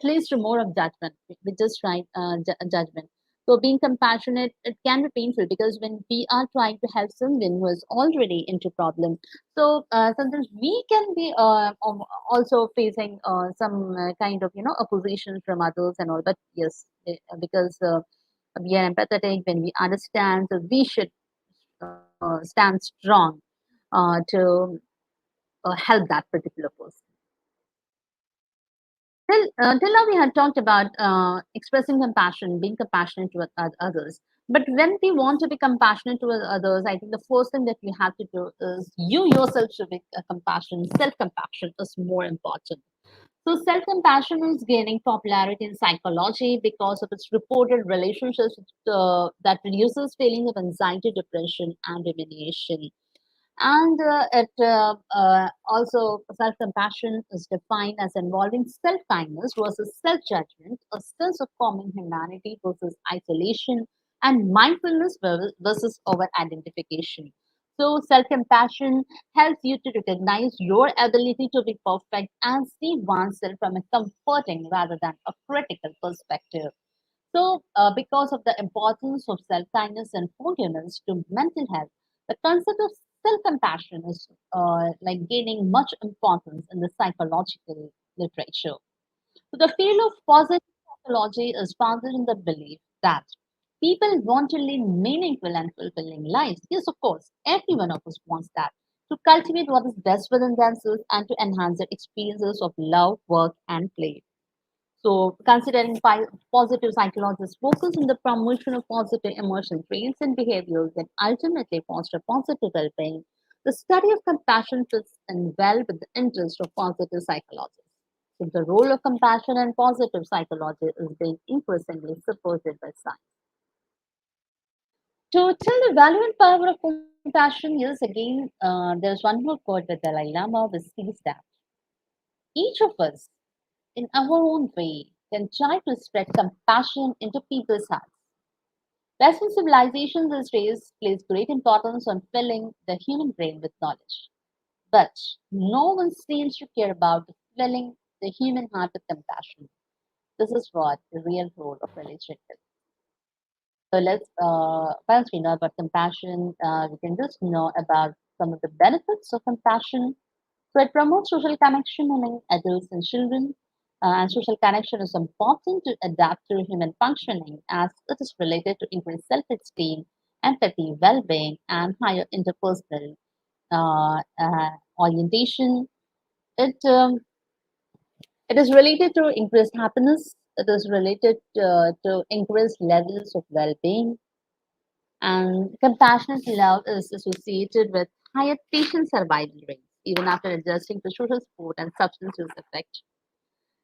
leads to more of judgment. We just right judgment. So, being compassionate, it can be painful because when we are trying to help someone who is already into problem, so sometimes we can be also facing some kind of opposition from others and all. But yes, because we are empathetic when we understand, so we should stand strong to help that particular person. Till now, we had talked about expressing compassion, being compassionate to others. But when we want to be compassionate to others, I think the first thing that you have to do is you yourself should be compassion. Self compassion is more important. So, self compassion is gaining popularity in psychology because of its reported relationships that reduces feelings of anxiety, depression, and rumination. And also, self compassion is defined as involving self kindness versus self judgment, a sense of common humanity versus isolation, and mindfulness versus over identification. So, self compassion helps you to recognize your ability to be perfect and see oneself from a comforting rather than a critical perspective. So, because of the importance of self kindness and forgiveness to mental health, the concept of self compassion is like gaining much importance in the psychological literature. So, the field of positive psychology is founded in the belief that people want to live meaningful and fulfilling lives. Yes, of course, every one of us wants that. To cultivate what is best within themselves and to enhance their experiences of love, work, and play. So, considering positive psychologists focus on the promotion of positive emotional traits and behaviors that ultimately foster positive well-being, the study of compassion fits in well with the interest of positive psychologists. So, the role of compassion and positive psychology is being increasingly supported by science. To tell the value and power of compassion, yes, again, there's one more quote by Dalai Lama which says that each of us in our own way, can try to spread compassion into people's hearts. Western civilization these days place great importance on filling the human brain with knowledge. But no one seems to care about filling the human heart with compassion. This is what the real role of religion is. So once we know about compassion, we can just know about some of the benefits of compassion. So it promotes social connection among adults and children. And social connection is important to adapt to human functioning as it is related to increased self-esteem, empathy, well-being, and higher interpersonal orientation. It is related to increased happiness. It is related to increased levels of well-being, and compassionate love is associated with higher patient survival rates, even after adjusting to social support and substance use effect.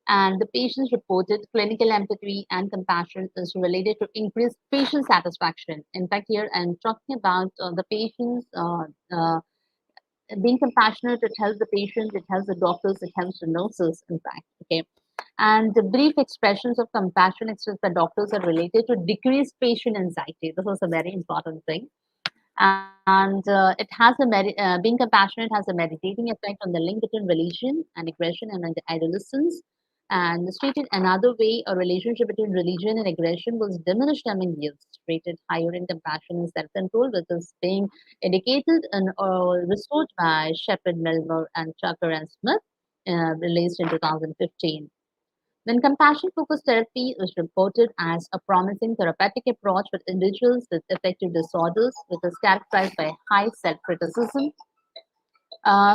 And the patients reported clinical empathy and compassion is related to increased patient satisfaction. In fact, here I'm talking about the patients being compassionate. It helps the patient, it helps the doctors, it helps the nurses. In fact, okay. And the brief expressions of compassion expressed by doctors are related to decreased patient anxiety. This is a very important thing. And being compassionate has a meditating effect on the link between religion and aggression among the adolescents. And stated another way, a relationship between religion and aggression was diminished among youth, rated higher in compassion and self-control, with this being indicated and restored by Shepard, Milner, and Tucker and Smith, released in 2015. When compassion-focused therapy is reported as a promising therapeutic approach for individuals with affective disorders, which is characterized by high self-criticism,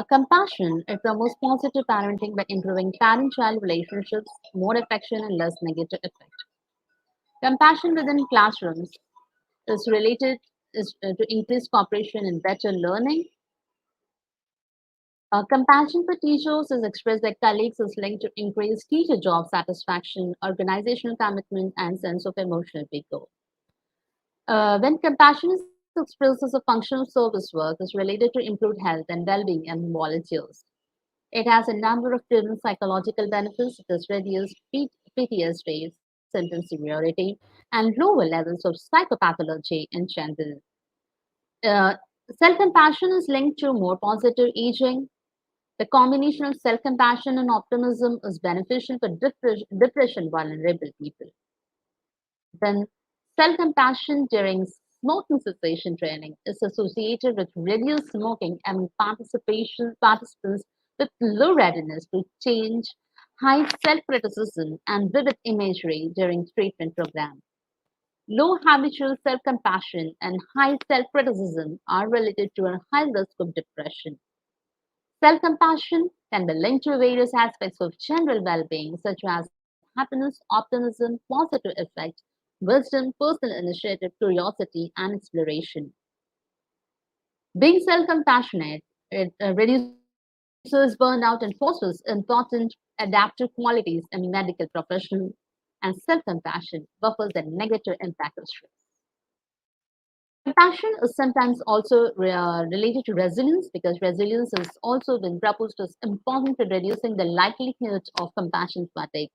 compassion, it promotes positive parenting by improving parent-child relationships, more affection, and less negative effect. Compassion within classrooms is related to increased cooperation and better learning. Compassion for teachers is expressed by colleagues is linked to increased teacher job satisfaction, organizational commitment, and sense of emotional vigor. When compassion is expressed as a functional service work, is related to improved health and well-being among volunteers. It has a number of different psychological benefits, such as reduced PTSD, symptom severity, and lower levels of psychopathology in general. Uh, Self-compassion is linked to more positive aging. The combination of self-compassion and optimism is beneficial for depression vulnerable people. Then, self-compassion during smoking cessation training is associated with reduced smoking among participants with low readiness to change, high self-criticism, and vivid imagery during treatment program. Low habitual self-compassion and high self-criticism are related to a high risk of depression. Self-compassion can be linked to various aspects of general well-being, such as happiness, optimism, positive effect, wisdom, personal initiative, curiosity, and exploration. Being self-compassionate, it reduces burnout and fosters important adaptive qualities in medical professionals, and self-compassion buffers the negative impact of stress. Compassion is sometimes also related to resilience because resilience has also been proposed as important for reducing the likelihood of compassion fatigue,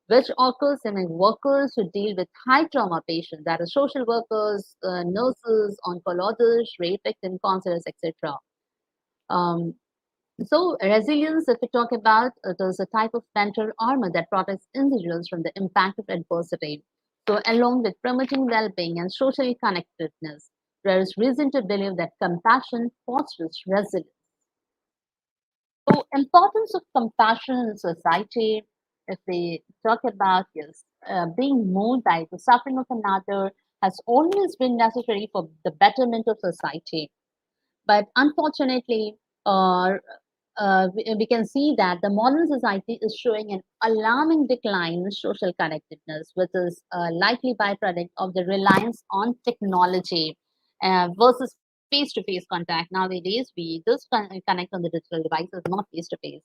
which occurs among workers who deal with high trauma patients, that is, social workers, nurses, oncologists, rape victim counselors, etc. Um, so, resilience, if we talk about, it is a type of mental armor that protects individuals from the impact of adversity. So, along with promoting well being and social connectedness, there is reason to believe that compassion fosters resilience. So, importance of compassion in society, if we talk about yes, being moved by the suffering of another has always been necessary for the betterment of society. But unfortunately, uh, we can see that the modern society is showing an alarming decline in social connectedness, which is a likely byproduct of the reliance on technology versus face-to-face contact. Nowadays, we just connect on the digital devices, not face-to-face.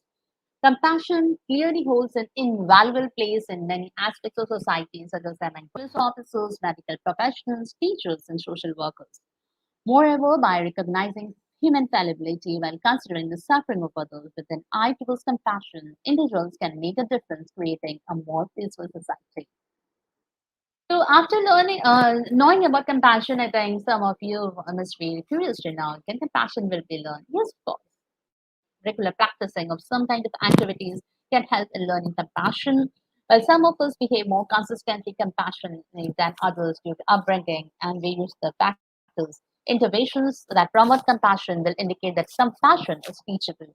Compassion clearly holds an invaluable place in many aspects of society, such as among police officers, medical professionals, teachers, and social workers. Moreover, by recognizing human fallibility while considering the suffering of others with an eye towards compassion, individuals can make a difference, creating a more peaceful society. So after knowing about compassion, I think some of you must be curious to know, can compassion will be learned? Yes, of course. Regular practicing of some kind of activities can help in learning compassion. While some of us behave more consistently compassionately than others due to upbringing and various other factors, interventions that promote compassion will indicate that some passion is teachable.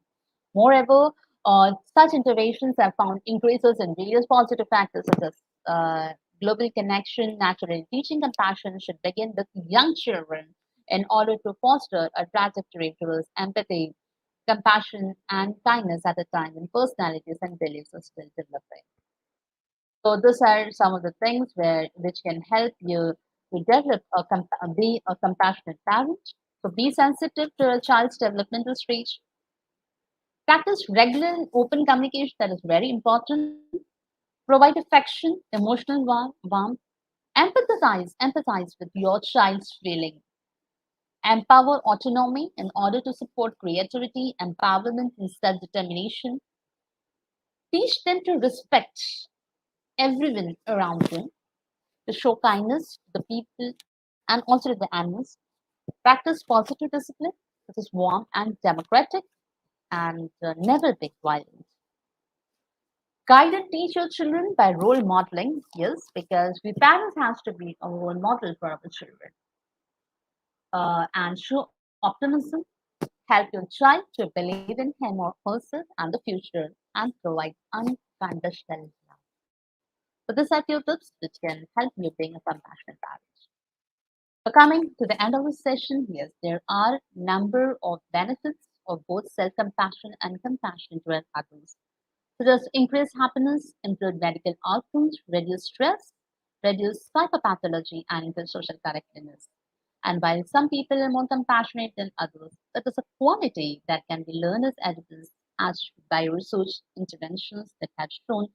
Moreover, such interventions have found increases in various positive factors such as global connection. Naturally, teaching compassion should begin with young children in order to foster a trajectory towards empathy, compassion, and kindness at a time when personalities and beliefs are still developing. So these are some of the things which can help you to develop be a compassionate parent. So be sensitive to a child's developmental stage. Practice regular and open communication, that is very important. Provide affection, emotional warmth. Empathize with your child's feeling. Empower autonomy in order to support creativity, empowerment, and self determination. Teach them to respect everyone around them, to show kindness to the people and also to the animals. Practice positive discipline, which is warm and democratic, and never be violent. Guide and teach your children by role modeling, yes, because we parents has to be a role model for our children. And show optimism, help your child to believe in him or herself and the future, and provide unconditional love. So these are few tips which can help you being a compassionate parent. So coming to the end of the session, yes, there are number of benefits of both self-compassion and compassion toward others. So just increase happiness, improve medical outcomes, reduce stress, reduce psychopathology, and improve social correctness. And while some people are more compassionate than others, that is a quality that can be learned as evidence as by research interventions that have shown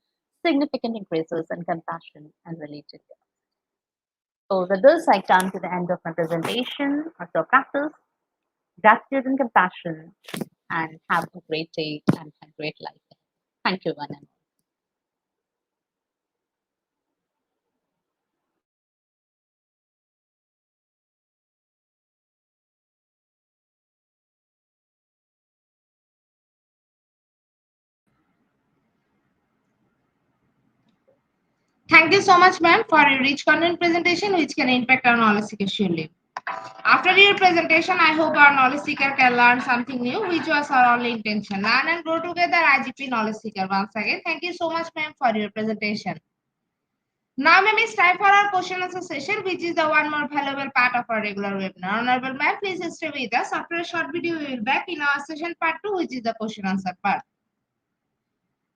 significant increases in compassion and related care. So with this, I come to the end of my presentation. So practice gratitude and compassion, and have a great day and a great life. Thank you, one and all. Thank you so much, ma'am, for your rich content presentation, which can impact our knowledge seeker surely. After your presentation, I hope our knowledge seeker can learn something new, which was our only intention. Learn and grow together, IGP knowledge seeker. Once again, thank you so much, ma'am, for your presentation. Now, ma'am, it's time for our question answer session, which is the one more valuable part of our regular webinar. Honorable ma'am, please stay with us. After a short video, we will back in our session part 2, which is the question answer part.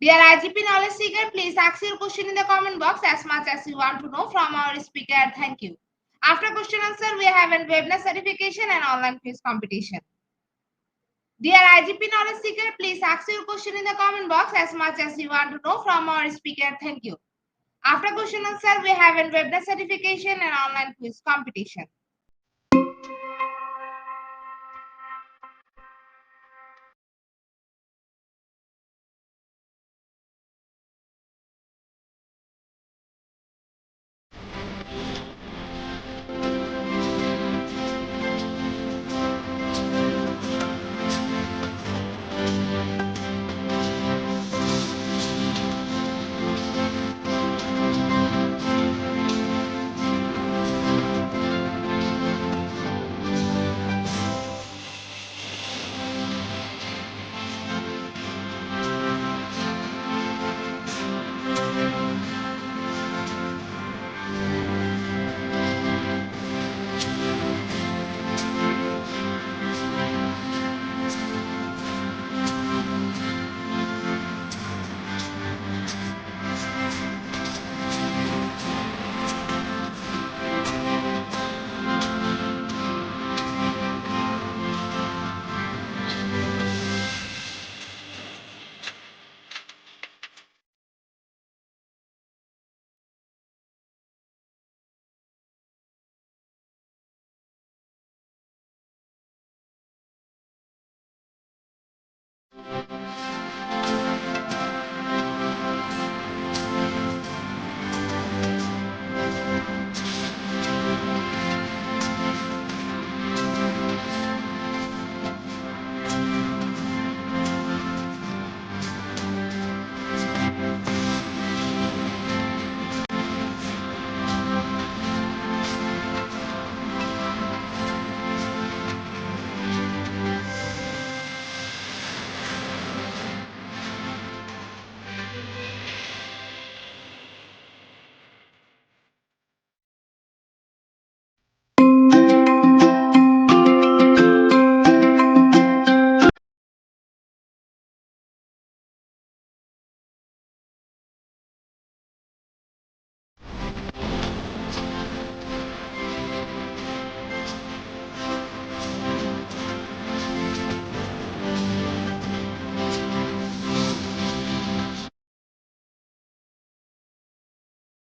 Dear IGP knowledge seeker, please ask your question in the comment box as much as you want to know from our speaker. Thank you. After question answer, we have a webinar certification and online quiz competition. Dear IGP knowledge seeker, please ask your question in the comment box as much as you want to know from our speaker. Thank you. After question answer, we have a webinar certification and online quiz competition.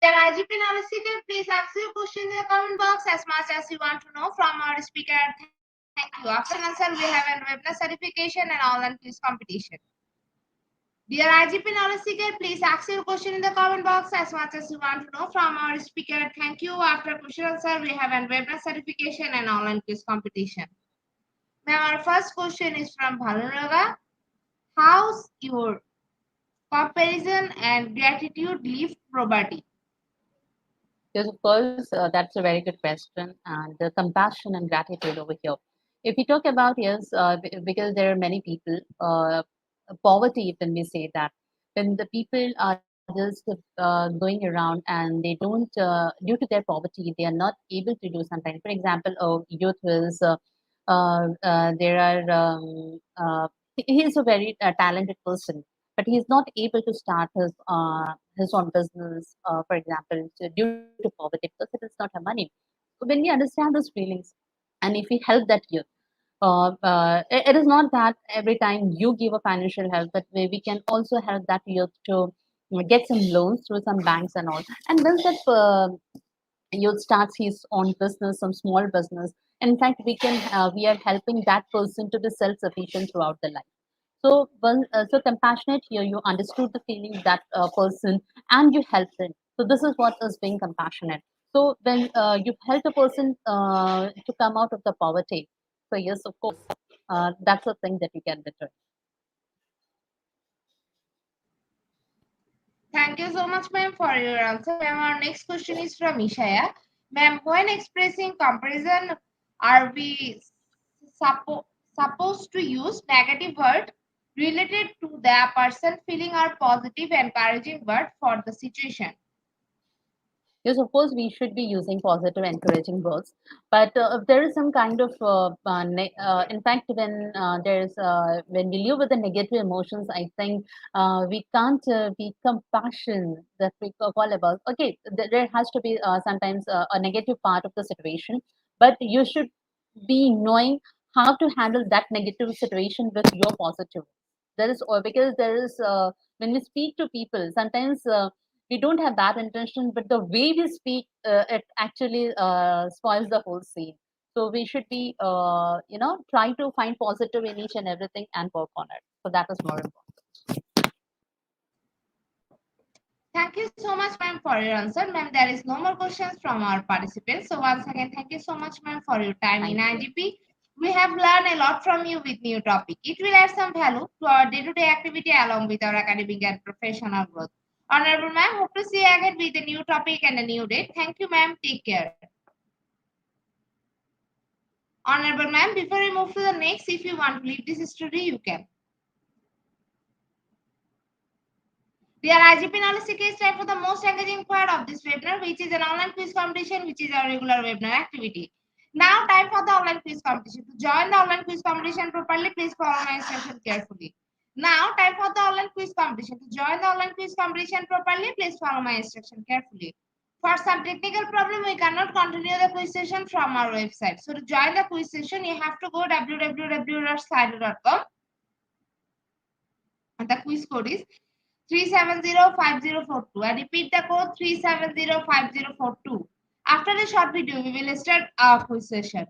Then IGP analysis, please ask your question in the comment box as much as you want to know from our speaker. Thank you. After answer, we have a webinar certification and online quiz competition. Dear IGP knowledge seeker, please ask your question in the comment box as much as you want to know from our speaker. Thank you. After question answer, we have a webinar certification and online quiz competition. Now, our first question is from Bhanunaga. How's your comparison and gratitude lift probability? Yes, of course, that's a very good question. And the compassion and gratitude over here. If we talk about, yes, because there are many people, poverty, when we say that, when the people are just going around and they don't, due to their poverty, they are not able to do something. For example, a youth is, there are, he is a very talented person, but he is not able to start his own business, for example, due to poverty because it is not a money. So when we understand those feelings, and if we help that youth, it is not that every time you give a financial help, but we can also help that youth to get some loans through some banks and all. And once that youth starts his own business, some small business, in fact, we are helping that person to be self-sufficient throughout the life. So, so compassionate here, you understood the feeling of that person and you helped them. So this is what is being compassionate. So when you help a person to come out of the poverty, so yes, of course, that's a thing that you can do. Thank you so much, ma'am, for your answer. Ma'am, our next question is from Ishaya. Ma'am, when expressing comparison, are we supposed to use negative word related to the person feeling or positive encouraging word for the situation? Yes, of course, we should be using positive, encouraging words. But if there is some kind of, in fact, when we live with the negative emotions, I think we can't be compassion that we call about. Okay, there has to be sometimes a negative part of the situation, but you should be knowing how to handle that negative situation with your positive. There is, or because there is, when we speak to people, sometimes. We don't have bad intention, but the way we speak, it actually spoils the whole scene. So we should be, try to find positive in each and everything and work on it. So that is more important. Thank you so much, ma'am, for your answer. Ma'am, there is no more questions from our participants. So once again, thank you so much, ma'am, for your time in Thank you. IGP. We have learned a lot from you with new topic. It will add some value to our day-to-day activity along with our academic and professional growth. Honorable ma'am, hope to see you again with a new topic and a new date. Thank you, ma'am. Take care. Honorable ma'am, before we move to the next, if you want to leave this studio, you can. Dear IGP knowledge seeker, it's time for the most engaging part of this webinar, which is an online quiz competition, which is our regular webinar activity. Now, time for the online quiz competition. To join the online quiz competition properly, please follow my instruction carefully. Now, time for the online quiz competition. To join the online quiz competition properly, please follow my instruction carefully. For some technical problem, we cannot continue the quiz session from our website. So, to join the quiz session, you have to go www.slido.com, and the quiz code is 3705042. I repeat the code 3705042. After a short video, we will start our quiz session.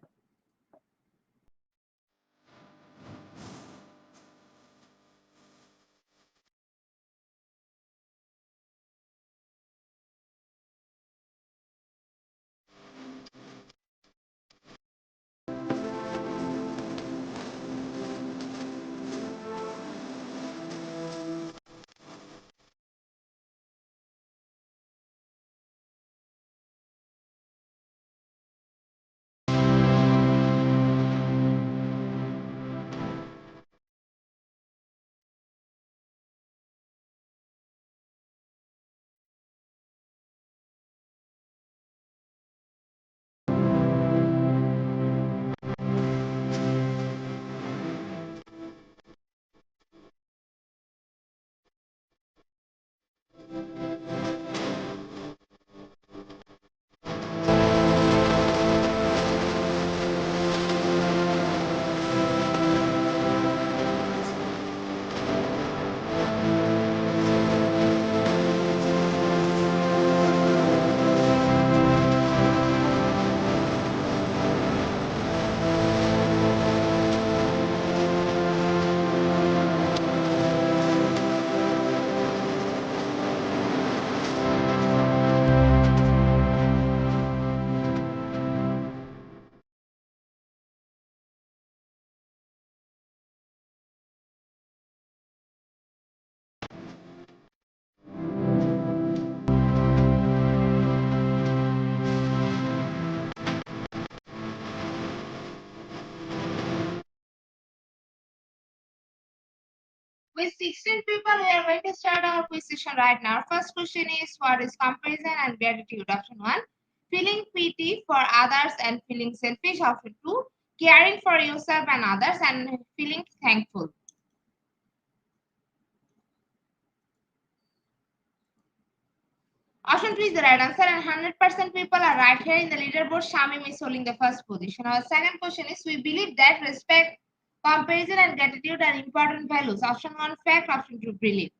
With 16 people, we are going to start our quiz session right now. First question is, what is comparison and gratitude? Option 1, feeling pity for others and feeling selfish. Option 2, caring for yourself and others and feeling thankful. Option 3 is the right answer, and 100% people are right here in the leaderboard. Shamim is holding the first position. Our second question is, we believe that respect, comparison, and gratitude are important values. Option 1, fact. Option 2, belief.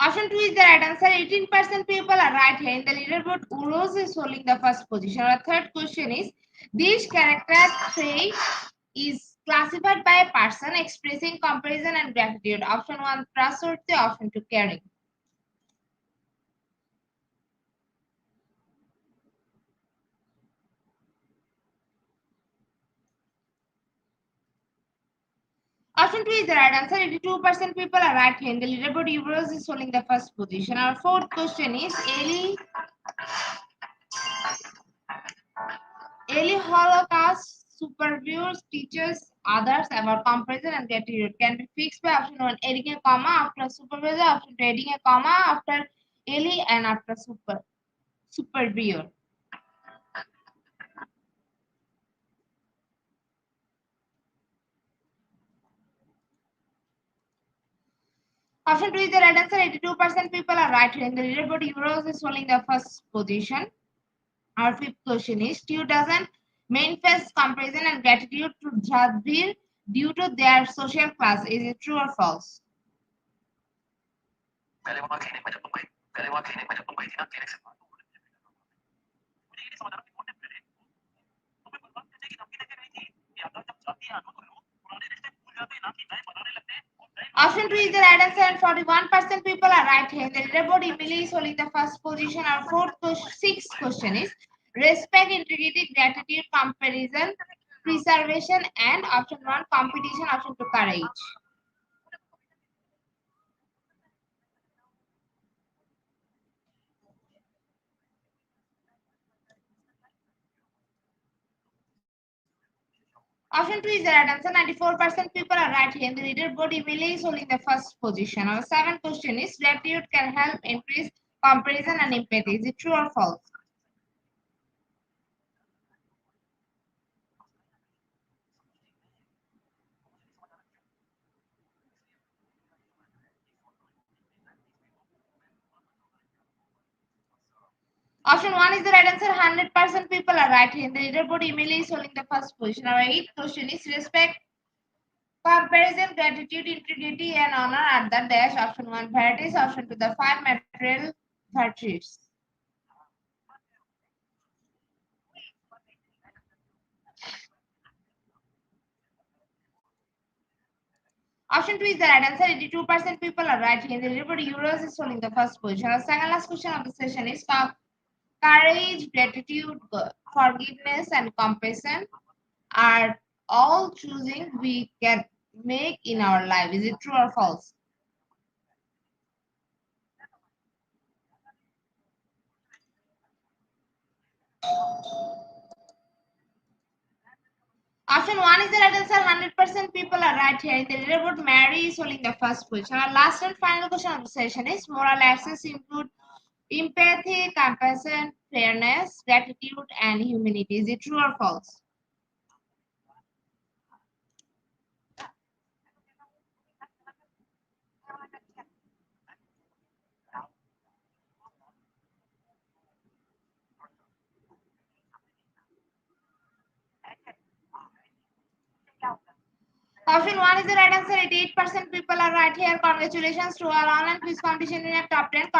Option 2 is the right answer. 18% people are right here in the leaderboard. Uros is holding the first position. Our third question is, this character trait is classified by a person expressing comparison and gratitude. Option 1, trustworthy. Option 2, caring. Option 2 is the right answer. 82% people are right here in the leaderboard. Euros is holding the first position. Our fourth question is, Eli Holocaust superviews teaches others about comparison and gratitude. Can be fixed by option 1, adding a comma after supervisor, option 2, adding a comma after Eli and after superviewer. Option 2 is the right answer. 82% people are right here in the leaderboard. Euros is holding the first position. Our fifth question is, Stu doesn't manifest comparison and gratitude to Jadbir due to their social class. Is it true or false? Option 2 is the right answer, and 41% people are right here. The leaderboard Emily is holding the first position. Our sixth question is, respect, integrity, gratitude, comparison, preservation, and option 1, competition, option 2, courage. Option 2 is the right answer. 94% people are right here. The leaderboard Emily is holding the first position. Our seventh question is, gratitude can help increase comparison and empathy. Is it true or false? Option 1 is the right answer. 100% people are right here. The leaderboard Emily is holding the first position. Our eighth question is, respect, comparison, gratitude, integrity, and honor at the dash. Option 1, varieties. Option 2, the 5 material virtues. Option 2 is the right answer. 82% people are right here. The leaderboard Euros is holding the first position. Our second last question of the session is, courage, gratitude, forgiveness, and compassion are all choosing we can make in our life. Is it true or false? Option 1 is the right answer. 100% people are right here. In the leaderboard, Mary is holding the first position. Our last and final question of the session is, moral access include empathy, compassion, fairness, gratitude, and humanity. Is it true or false? Option 1 is the right answer. 88% people are right here. Congratulations to our online quiz competition in top 10.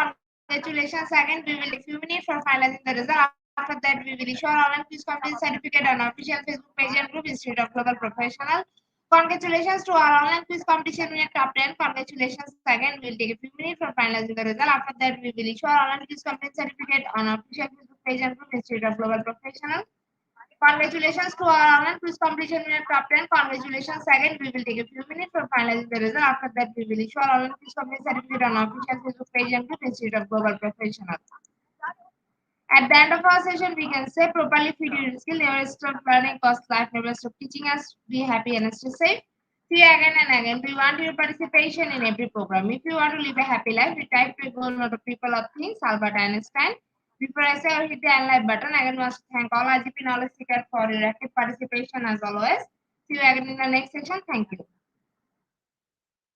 Congratulations again. We will take a few minutes for finalizing the result. After that, we will issue our online quiz competition certificate on our official Facebook page and group, Institute of Global Professional. Congratulations to our online quiz competition in top 10. Congratulations again. We will take a few minutes for finalizing the result. After that, we will issue our online quiz competition certificate on our official Facebook page and group, Institute of Global Professional. Congratulations to our online quiz competition winner top 10. Congratulations again. We will take a few minutes for finalizing the result. After that, we will issue our online quiz competition certificate on official Facebook page and Institute of Global Professionals. At the end of our session, we can say properly feed your skill, never stop learning, cause life never stop teaching us. Be happy and stay safe. See you again and again. We want your participation in every program. If you want to live a happy life, we type to a goal, not of people or things, Albert Einstein. Before I say or hit the unlike button, again wants to thank all IGP knowledge seekers for your active participation as always. See you again in the next session. Thank you.